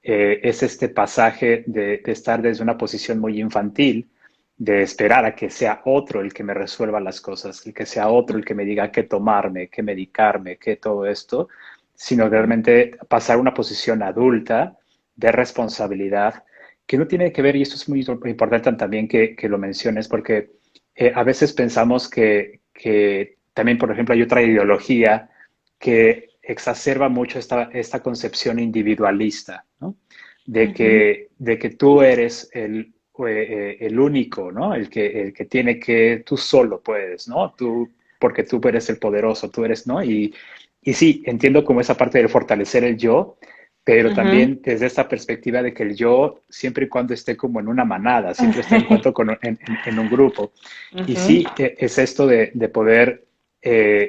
Es este pasaje de estar desde una posición muy infantil, de esperar a que sea otro el que me resuelva las cosas, el que sea otro el que me diga qué tomarme, qué medicarme, qué todo esto, sino Ujú, realmente pasar a una posición adulta de responsabilidad que no tiene que ver, y esto es muy importante también que lo menciones, porque a veces pensamos que también, por ejemplo, hay otra ideología que exacerba mucho esta concepción individualista, ¿no? Ujú, De que tú eres el único, ¿no? El que tiene que, tú solo puedes, ¿no? Tú, porque tú eres el poderoso, tú eres, ¿no? Y sí, entiendo como esa parte de fortalecer el yo, pero ujú. también desde esta perspectiva de que el yo, siempre y cuando esté como en una manada, siempre esté en cuanto en un grupo. Y Ujú, sí, es esto de poder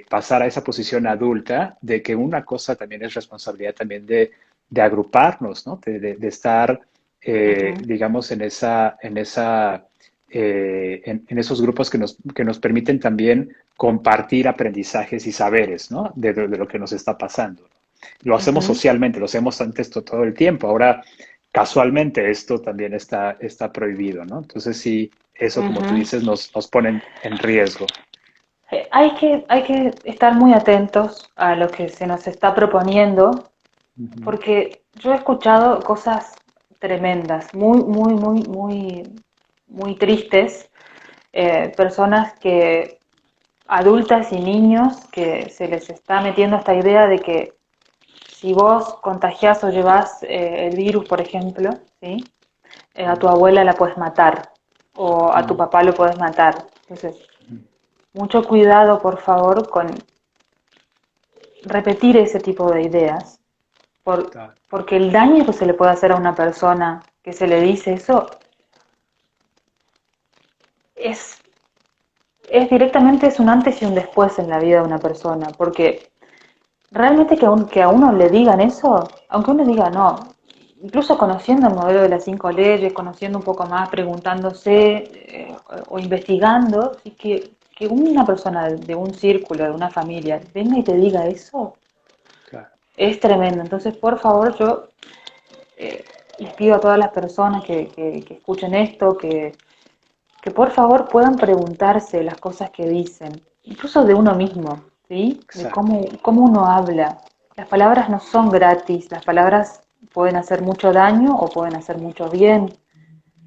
pasar a esa posición adulta, de que una cosa también es responsabilidad también de agruparnos, ¿no? De estar, ujú. digamos, en esos grupos que nos permiten también compartir aprendizajes y saberes, ¿no? De lo que nos está pasando. Lo hacemos Ujú, socialmente, lo hacemos antes todo el tiempo. Ahora, casualmente, esto también está prohibido, ¿no? Entonces, sí, eso, como tú ujú. dices, nos pone en riesgo. Hay que estar muy atentos a lo que se nos está proponiendo, Ujú, porque yo he escuchado cosas tremendas, muy tristes, personas que, adultas y niños, que se les está metiendo esta idea de que si vos contagiás o llevas el virus, por ejemplo, ¿sí? A tu abuela la puedes matar o a tu ujú, papá lo puedes matar. Entonces, ujú. mucho cuidado, por favor, con repetir ese tipo de ideas, Claro, porque el daño que se le puede hacer a una persona que se le dice eso es, es directamente es un antes y un después en la vida de una persona, porque realmente que a uno le digan eso, aunque uno diga no, incluso conociendo el modelo de las 5 leyes, conociendo un poco más, preguntándose o investigando, y que una persona de un círculo, de una familia, venga y te diga eso, claro. es tremendo. Entonces, por favor, yo eh, les pido a todas las personas que escuchen esto, que por favor puedan preguntarse las cosas que dicen, incluso de uno mismo, ¿sí? De Exacto. cómo uno habla. Las palabras no son gratis, las palabras pueden hacer mucho daño o pueden hacer mucho bien.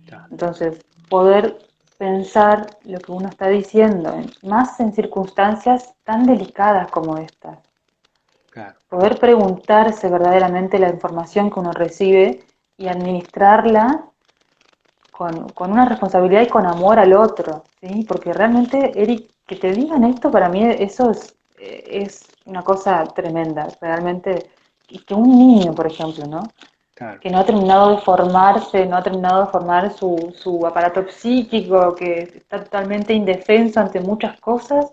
Claro, Entonces, poder pensar lo que uno está diciendo, más en circunstancias tan delicadas como estas. claro, Poder preguntarse verdaderamente la información que uno recibe y administrarla con una responsabilidad y con amor al otro, ¿sí? Porque realmente, Eric, que te digan esto, para mí eso es una cosa tremenda, realmente. Y que un niño, por ejemplo, ¿no? claro, Que no ha terminado de formarse, no ha terminado de formar su aparato psíquico, que está totalmente indefenso ante muchas cosas,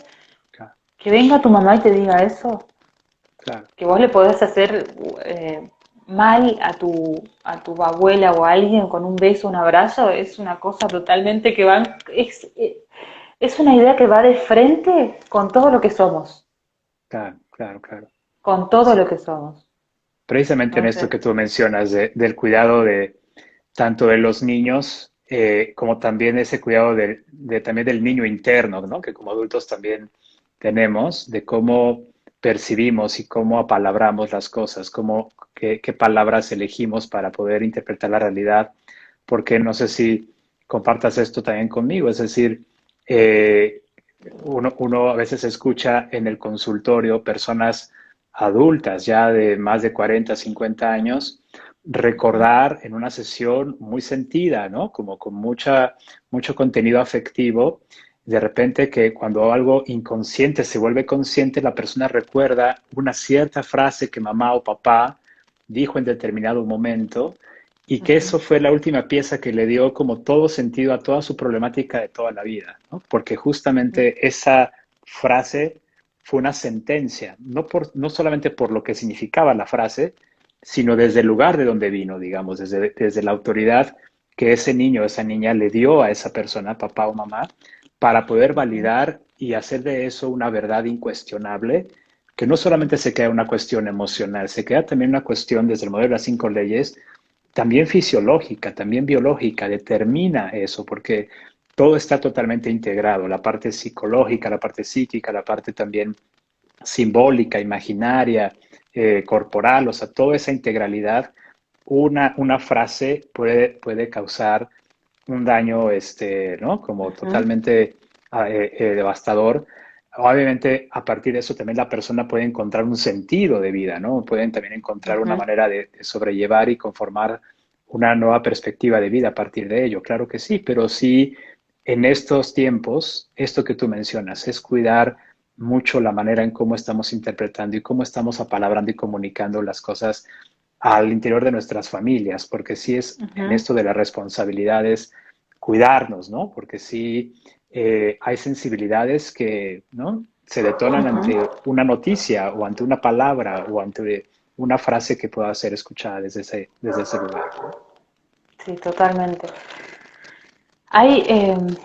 claro, que venga tu mamá y te diga eso, claro. que vos le podés hacer mal a tu abuela o a alguien con un beso, un abrazo, es una cosa totalmente que va, es una idea que va de frente con todo lo que somos, Claro, claro, claro. con todo Sí. lo que somos. Precisamente en esto Entonces, que tú mencionas del cuidado de tanto de los niños como también ese cuidado también del niño interno, ¿no? Que como adultos también tenemos, de cómo percibimos y cómo apalabramos las cosas, qué palabras elegimos para poder interpretar la realidad, porque no sé si compartas esto también conmigo, es decir, eh, uno a veces escucha en el consultorio personas adultas ya de más de 40, 50 años, ujú, recordar en una sesión muy sentida, ¿no? Como con mucho contenido afectivo, de repente que cuando algo inconsciente se vuelve consciente, la persona recuerda una cierta frase que mamá o papá dijo en determinado momento y que ujú, eso fue la última pieza que le dio como todo sentido a toda su problemática de toda la vida, ¿no? Porque ujú, justamente esa frase fue una sentencia, no solamente por lo que significaba la frase, sino desde el lugar de donde vino, digamos, desde la autoridad que ese niño o esa niña le dio a esa persona, papá o mamá, para poder ujú. validar y hacer de eso una verdad incuestionable, que no solamente se queda una cuestión emocional, se queda también una cuestión desde el modelo de las 5 leyes, también fisiológica, también biológica, determina eso, porque todo está totalmente integrado, la parte psicológica, la parte psíquica, la parte también simbólica, imaginaria, corporal, o sea, toda esa integralidad una frase puede causar un daño, ¿no? Como Ujú, totalmente devastador. Obviamente, a partir de eso también la persona puede encontrar un sentido de vida, ¿no? Pueden también encontrar una ujú. manera de sobrellevar y conformar una nueva perspectiva de vida a partir de ello. Claro que sí, pero sí, en estos tiempos, esto que tú mencionas es cuidar mucho la manera en cómo estamos interpretando y cómo estamos apalabrando y comunicando las cosas al interior de nuestras familias, porque sí es en Ujú, esto de las responsabilidades cuidarnos, ¿no? Porque sí hay sensibilidades que, ¿no? Se detonan ujú. ante una noticia o ante una palabra o ante una frase que pueda ser escuchada desde ese lugar, ¿no? Sí, totalmente. Hay,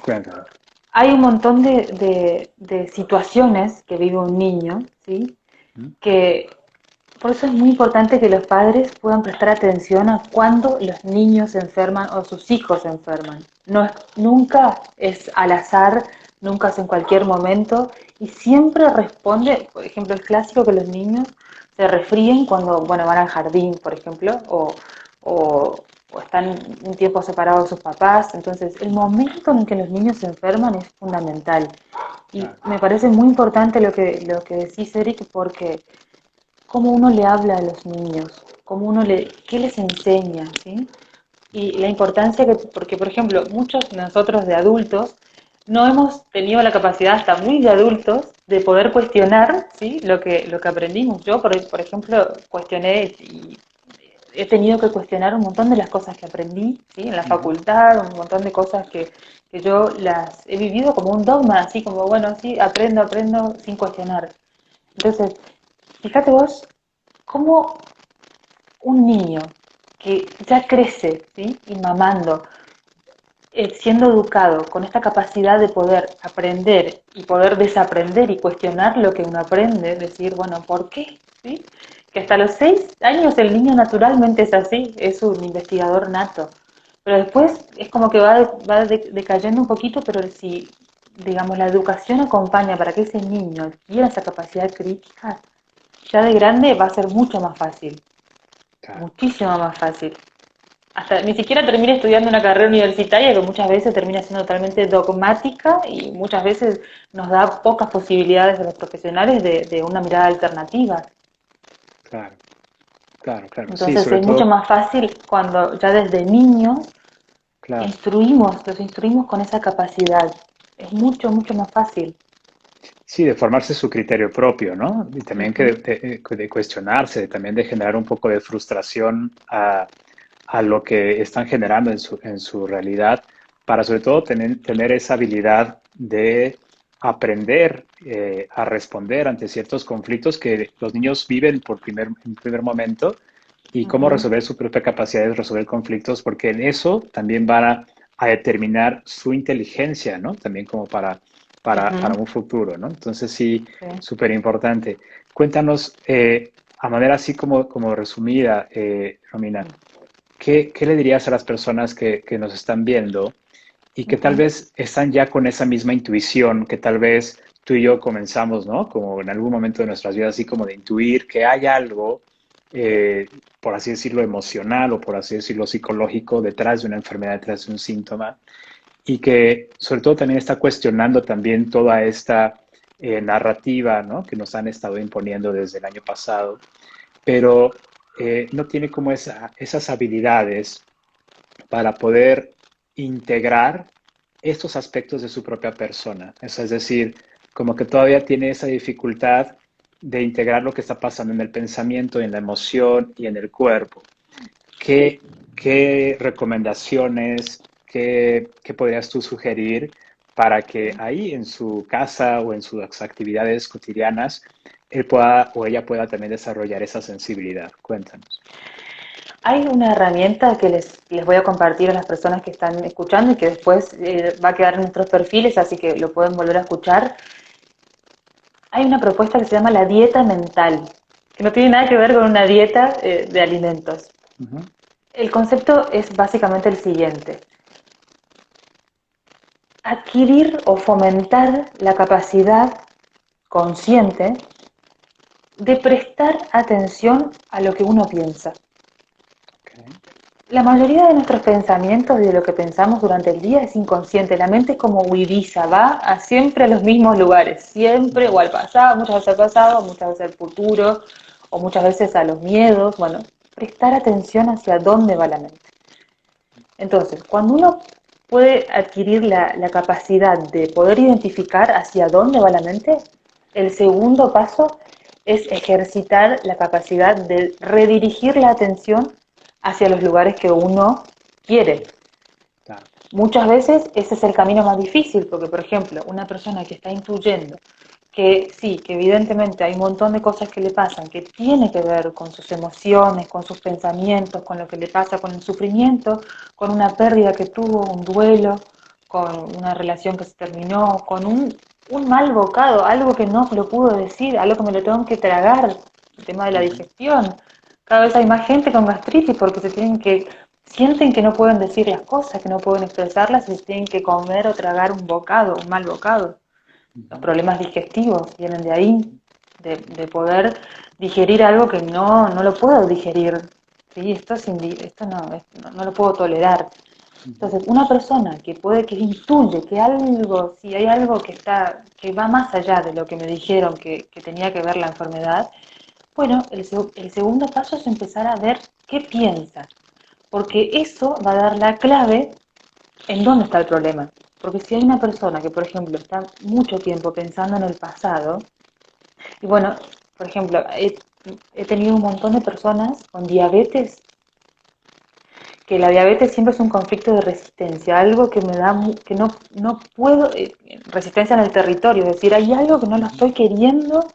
Cuéntame. hay un montón de situaciones que vive un niño, ¿sí? ¿Mm? Que por eso es muy importante que los padres puedan prestar atención a cuando los niños se enferman o sus hijos se enferman. No es, nunca es al azar, nunca es en cualquier momento y siempre responde, por ejemplo, el clásico que los niños se resfríen cuando, bueno, van al jardín, por ejemplo, o, o están un tiempo separados de sus papás. Entonces, el momento en que los niños se enferman es fundamental. Y Claro, me parece muy importante lo que decís, Eric, porque cómo uno le habla a los niños, qué les enseña, ¿sí? Y la importancia que, porque por ejemplo, muchos de nosotros de adultos no hemos tenido la capacidad hasta muy de adultos de poder cuestionar, ¿sí? Lo que aprendimos. Yo, por ejemplo, cuestioné y he tenido que cuestionar un montón de las cosas que aprendí, ¿sí? En la ujú, facultad, un montón de cosas que yo las he vivido como un dogma, así como, bueno, sí, aprendo sin cuestionar. Entonces, fíjate vos cómo un niño que ya crece, ¿sí? Y mamando, siendo educado con esta capacidad de poder aprender y poder desaprender y cuestionar lo que uno aprende, decir, bueno, ¿por qué? ¿Sí? Que hasta los 6 años el niño naturalmente es así, es un investigador nato. Pero claro. después es como que va decayendo un poquito, pero si, digamos, la educación acompaña para que ese niño adquiera esa capacidad crítica, ya de grande va a ser mucho más fácil, Claro. muchísimo más fácil. Hasta ni siquiera termina estudiando una carrera universitaria que muchas veces termina siendo totalmente dogmática y muchas veces nos da pocas posibilidades a los profesionales de una mirada alternativa. Claro, claro, claro. Sí, Entonces sobre es mucho todo, más fácil cuando ya desde niños claro. los instruimos con esa capacidad. Es mucho, mucho más fácil. Sí, de formarse su criterio propio, ¿no? Y también que Ujú, de cuestionarse, también de generar un poco de frustración a lo que están generando en su realidad, para sobre todo tener esa habilidad de aprender a responder ante ciertos conflictos que los niños viven en primer momento y cómo ujú, resolver su propia capacidad de resolver conflictos, porque en eso también van a determinar su inteligencia, ¿no? También como para ujú, un futuro, ¿no? Entonces sí, sí, súper importante. Cuéntanos, a manera así como resumida, Romina, ¿qué le dirías a las personas que nos están viendo y que tal ujú, vez están ya con esa misma intuición que tal vez tú y yo comenzamos, ¿no? Como en algún momento de nuestras vidas, así como de intuir que hay algo, por así decirlo, emocional o por así decirlo, psicológico detrás de una enfermedad, detrás de un síntoma, y que sobre todo también está cuestionando también toda esta narrativa, ¿no? Que nos han estado imponiendo desde el año pasado, pero no tiene como esas habilidades para poder integrar estos aspectos de su propia persona. Eso es decir, como que todavía tiene esa dificultad de integrar lo que está pasando en el pensamiento, en la emoción y en el cuerpo. ¿Qué recomendaciones, qué podrías tú sugerir para que ahí en su casa o en sus actividades cotidianas él pueda o ella pueda también desarrollar esa sensibilidad? Cuéntanos. hay una herramienta que les voy a compartir a las personas que están escuchando y que después va a quedar en nuestros perfiles, así que lo pueden volver a escuchar. Hay una propuesta que se llama la dieta mental, que no tiene nada que ver con una dieta de alimentos. Uh -huh. El concepto es básicamente el siguiente: adquirir o fomentar la capacidad consciente de prestar atención a lo que uno piensa. Okay. La mayoría de nuestros pensamientos y de lo que pensamos durante el día es inconsciente. La mente es como huidiza, va a siempre a los mismos lugares, siempre o al pasado, muchas veces al pasado, muchas veces al futuro, o muchas veces a los miedos. Bueno, prestar atención hacia dónde va la mente. Entonces, cuando uno puede adquirir la capacidad de poder identificar hacia dónde va la mente, el segundo paso es ejercitar la capacidad de redirigir la atención hacia los lugares que uno quiere. Claro. Muchas veces ese es el camino más difícil, porque por ejemplo, una persona que está intuyendo que sí, que evidentemente hay un montón de cosas que le pasan, que tiene que ver con sus emociones, con sus pensamientos, con lo que le pasa, con el sufrimiento, con una pérdida que tuvo, un duelo, con una relación que se terminó, con un mal bocado, algo que no lo pudo decir, algo que me lo tengo que tragar, el tema de la digestión. Cada vez hay más gente con gastritis porque sienten que no pueden decir las cosas, que no pueden expresarlas y se tienen que comer o tragar un bocado, un mal bocado. Los problemas digestivos vienen de ahí, de poder digerir algo que no lo puedo digerir. ¿Sí? Esto no lo puedo tolerar. Entonces, una persona que intuye que algo, si hay algo que va más allá de lo que me dijeron que tenía que ver la enfermedad, bueno, el segundo paso es empezar a ver qué piensa, porque eso va a dar la clave en dónde está el problema. Porque si hay una persona que, por ejemplo, está mucho tiempo pensando en el pasado, y bueno, por ejemplo, he tenido un montón de personas con diabetes, que la diabetes siempre es un conflicto de resistencia, algo que me da, que no puedo, resistencia en el territorio, es decir, hay algo que no lo estoy queriendo,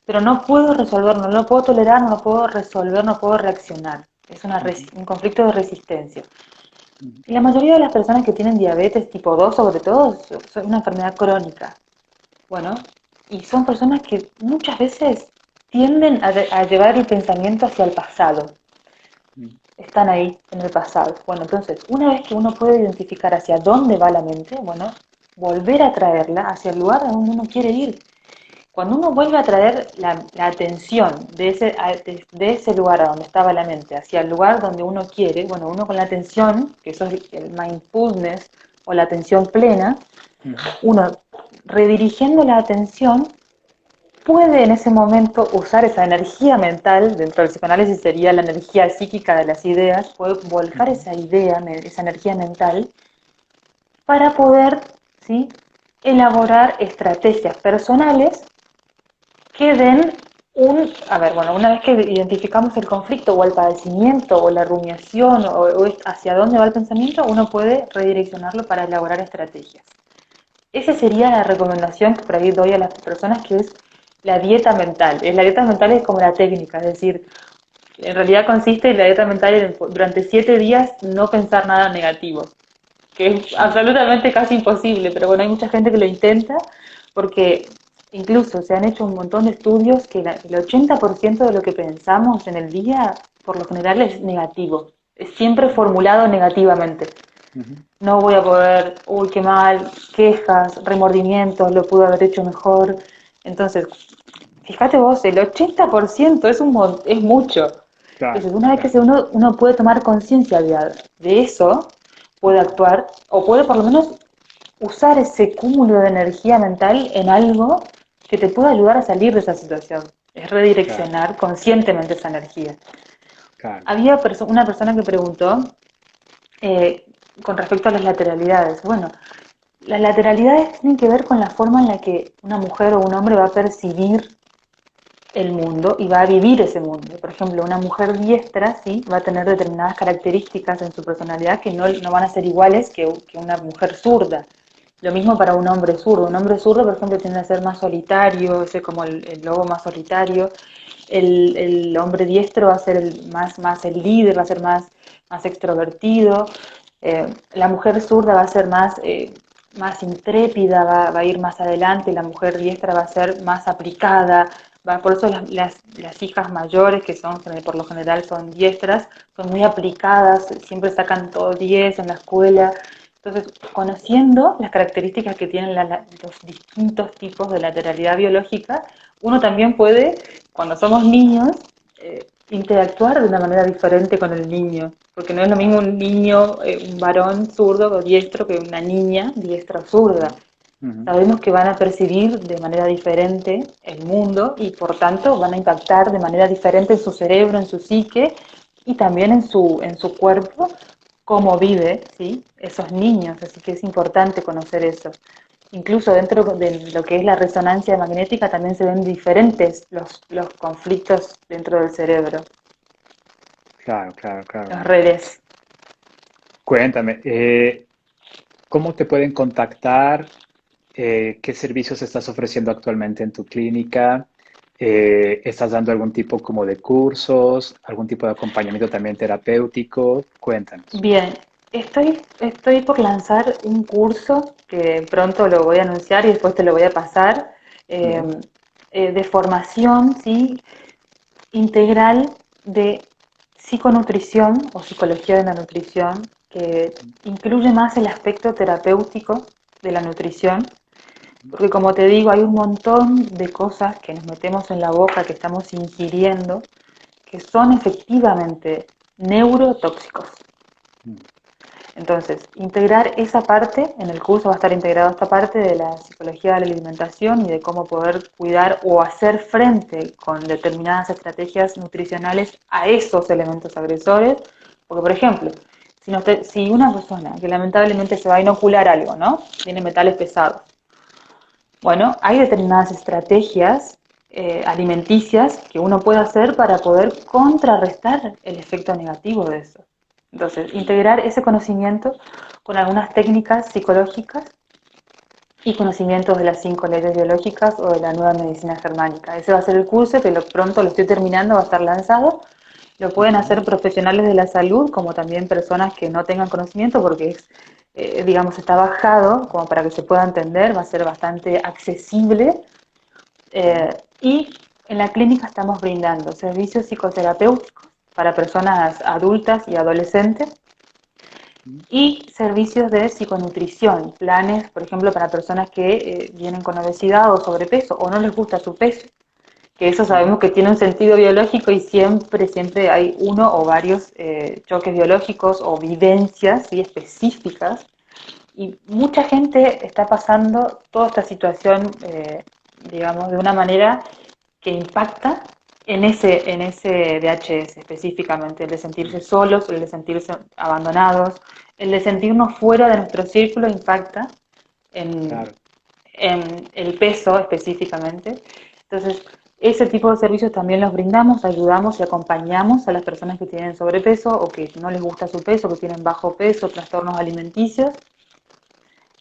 pero no puedo resolver, no lo puedo tolerar, no lo puedo resolver, no puedo reaccionar. Es un conflicto de resistencia. Y la mayoría de las personas que tienen diabetes tipo 2, sobre todo, son una enfermedad crónica. Bueno, y son personas que muchas veces tienden a llevar el pensamiento hacia el pasado. Están ahí, en el pasado. Bueno, entonces, una vez que uno puede identificar hacia dónde va la mente, bueno, volver a traerla hacia el lugar a donde uno quiere ir. Cuando uno vuelve a traer la atención de ese lugar a donde estaba la mente hacia el lugar donde uno quiere, bueno, uno con la atención, que eso es el mindfulness o la atención plena, uno redirigiendo la atención puede en ese momento usar esa energía mental, dentro del psicoanálisis sería la energía psíquica de las ideas, puede volcar esa idea, esa energía mental, para poder, ¿sí?, elaborar estrategias personales que den una vez que identificamos el conflicto o el padecimiento o la rumiación o hacia dónde va el pensamiento, uno puede redireccionarlo para elaborar estrategias. Esa sería la recomendación que por ahí doy a las personas, que es la dieta mental. La dieta mental es como la técnica, es decir, en realidad consiste en la dieta mental en durante 7 días no pensar nada negativo, que es absolutamente casi imposible, pero bueno, hay mucha gente que lo intenta porque incluso se han hecho un montón de estudios que el 80% de lo que pensamos en el día por lo general es negativo, es siempre formulado negativamente. No voy a poder, uy, qué mal, quejas, remordimientos, lo pude haber hecho mejor. Entonces, fíjate vos, el 80% es mucho. Claro, Entonces, una vez claro. que uno puede tomar conciencia de eso, puede actuar, o puede por lo menos usar ese cúmulo de energía mental en algo que te pueda ayudar a salir de esa situación. Es Claro, redireccionar conscientemente esa energía. claro. Había una persona que preguntó eh, con respecto a las lateralidades. Bueno, las lateralidades tienen que ver con la forma en la que una mujer o un hombre va a percibir el mundo y va a vivir ese mundo. Por ejemplo, una mujer diestra, sí, va a tener determinadas características en su personalidad que no van a ser iguales que una mujer zurda. Lo mismo para un hombre zurdo. Un hombre zurdo, por ejemplo, tiende a ser más solitario, ese como el lobo más solitario. El hombre diestro va a ser más el líder, va a ser más extrovertido. La mujer zurda va a ser más intrépida, va a ir más adelante, y la mujer diestra va a ser más aplicada. Por eso las hijas mayores, que por lo general son diestras, son muy aplicadas, siempre sacan todo 10 en la escuela. Entonces, conociendo las características que tienen los distintos tipos de lateralidad biológica, uno también puede, cuando somos niños, interactuar de una manera diferente con el niño, porque no es lo mismo un niño, un varón zurdo o diestro que una niña diestra o zurda. Ujú. Sabemos que van a percibir de manera diferente el mundo y por tanto van a impactar de manera diferente en su cerebro, en su psique y también en su cuerpo, cómo vive, ¿sí? Esos niños. Así que es importante conocer eso. Incluso dentro de lo que es la resonancia magnética también se ven diferentes los conflictos dentro del cerebro, Claro, claro, claro. las redes. Cuéntame, ¿cómo te pueden contactar? ¿Qué servicios estás ofreciendo actualmente en tu clínica? ¿Estás dando algún tipo como de cursos, algún tipo de acompañamiento también terapéutico? Cuéntanos. Bien, estoy por lanzar un curso que pronto lo voy a anunciar y después te lo voy a pasar, eh, Bien. de formación, ¿sí? Integral de psiconutrición o psicología de la nutrición, que incluye más el aspecto terapéutico de la nutrición, porque como te digo, hay un montón de cosas que nos metemos en la boca, que estamos ingiriendo, que son efectivamente neurotóxicos. Mm. Entonces, integrar esa parte, en el curso va a estar integrada esta parte de la psicología de la alimentación y de cómo poder cuidar o hacer frente con determinadas estrategias nutricionales a esos elementos agresores. Porque, por ejemplo, si una persona que lamentablemente se va a inocular algo, ¿no? Tiene metales pesados. Bueno, hay determinadas estrategias alimenticias que uno puede hacer para poder contrarrestar el efecto negativo de eso. Entonces, integrar ese conocimiento con algunas técnicas psicológicas y conocimientos de las 5 leyes biológicas o de la nueva medicina germánica. Ese va a ser el curso que pronto lo estoy terminando, va a estar lanzado. Lo pueden Ujú. hacer profesionales de la salud como también personas que no tengan conocimiento porque es, digamos, está bajado como para que se pueda entender, va a ser bastante accesible. Bien. Y en la clínica estamos brindando servicios psicoterapéuticos para personas adultas y adolescentes Mm. y servicios de psiconutrición, planes, por ejemplo, para personas que vienen con obesidad o sobrepeso o no les gusta su peso, que eso sabemos Ujú. que tiene un sentido biológico y siempre hay uno o varios choques biológicos o vivencias, ¿sí?, específicas. Y mucha gente está pasando toda esta situación, digamos, de una manera que impacta en ese DHS específicamente, el de sentirse solos, el de sentirse abandonados, el de sentirnos fuera de nuestro círculo impacta en, Claro. en el peso específicamente. Entonces, ese tipo de servicios también los brindamos, ayudamos y acompañamos a las personas que tienen sobrepeso o que no les gusta su peso, que tienen bajo peso, trastornos alimenticios.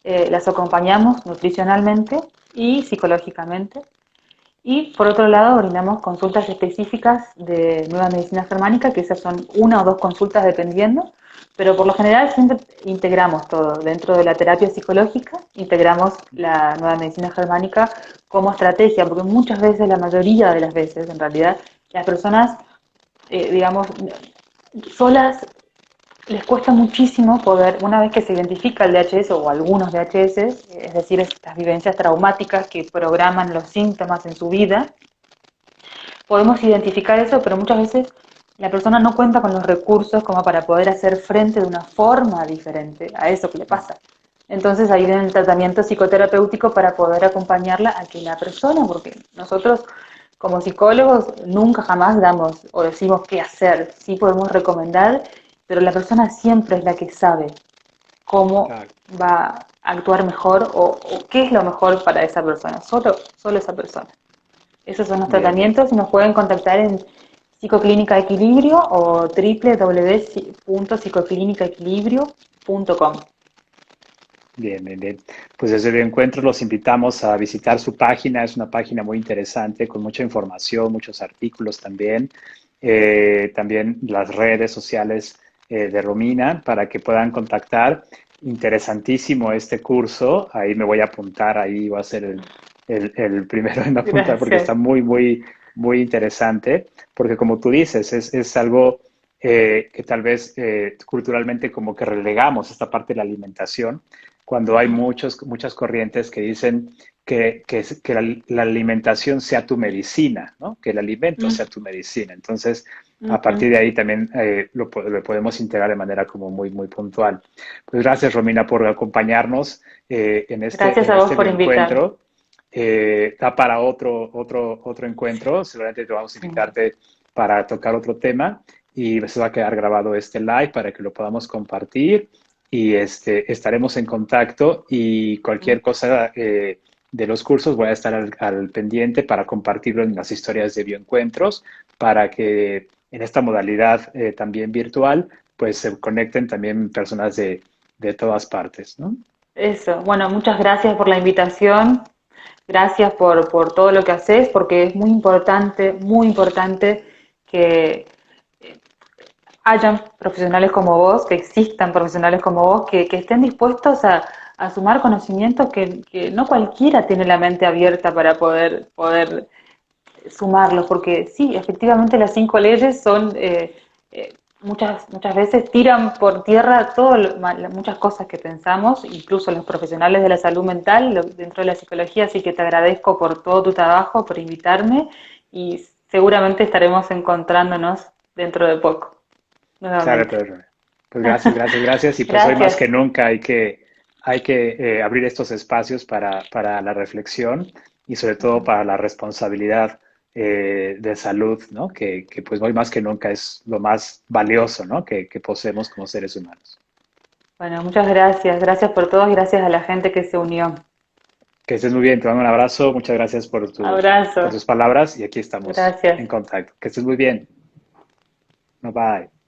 Las acompañamos nutricionalmente y psicológicamente. Y por otro lado, brindamos consultas específicas de nueva medicina germánica, que esas son 1 o 2 consultas dependiendo, pero por lo general siempre integramos todo. Dentro de la terapia psicológica, integramos la nueva medicina germánica como estrategia, porque muchas veces, la mayoría de las veces, en realidad, las personas, digamos, solas les cuesta muchísimo poder, una vez que se identifica el DHS o algunos DHS, es decir, estas vivencias traumáticas que programan los síntomas en su vida, podemos identificar eso, pero muchas veces la persona no cuenta con los recursos como para poder hacer frente de una forma diferente a eso que le pasa. Entonces ahí viene el tratamiento psicoterapéutico para poder acompañarla a que la persona, porque nosotros como psicólogos nunca jamás damos o decimos qué hacer, sí podemos recomendar, pero la persona siempre es la que sabe cómo Claro. va a actuar mejor o qué es lo mejor para esa persona, solo esa persona. Esos son los Bien, bien. tratamientos y nos pueden contactar en Psicoclínica Equilibrio o www.psicoclinicaequilibrio.com. Bien, bien, bien. Pues desde Bioencuentros los invitamos a visitar su página. Es una página muy interesante con mucha información, muchos artículos también. También las redes sociales de Romina para que puedan contactar. Interesantísimo este curso. Ahí me voy a apuntar, ahí voy a ser el primero en apuntar porque está Gracias. muy, muy, muy interesante. Porque como tú dices, es algo que tal vez culturalmente como que relegamos esta parte de la alimentación cuando hay muchas corrientes que dicen que la alimentación sea tu medicina, ¿no? Que el alimento sea tu medicina. Entonces, a partir de ahí también lo podemos integrar de manera como muy, muy puntual. Pues gracias, Romina, por acompañarnos Gracias en a vos este por invitarme. bioencuentro. Da para otro encuentro. Seguramente te vamos a Sí. invitarte para tocar otro tema y se va a quedar grabado este live para que lo podamos compartir y estaremos en contacto y cualquier cosa de los cursos voy a estar al pendiente para compartirlo en las historias de bioencuentros para que en esta modalidad también virtual pues se conecten también personas de todas partes, ¿no? Eso. Bueno, muchas gracias por la invitación. Gracias por todo lo que haces, porque es muy importante que hayan profesionales como vos, que existan profesionales como vos, que estén dispuestos a sumar conocimientos que no cualquiera tiene la mente abierta para poder sumarlos, porque sí, efectivamente las 5 leyes son, muchas veces tiran por tierra muchas cosas que pensamos, incluso los profesionales de la salud mental dentro de la psicología, así que te agradezco por todo tu trabajo, por invitarme y seguramente estaremos encontrándonos dentro de poco, Claro, nuevamente. claro. Pues gracias, gracias, gracias. Y pues hoy más Gracias. que nunca hay que abrir estos espacios para la reflexión y sobre todo para la responsabilidad de salud, ¿no? Que pues hoy más que nunca es lo más valioso, ¿no? Que poseemos como seres humanos. Bueno, muchas gracias. Gracias por todo y gracias a la gente que se unió. Que estés muy bien, te mando un abrazo, muchas gracias por Abrazo. tus palabras y aquí estamos en Gracias. contacto. Que estés muy bien. Bye bye.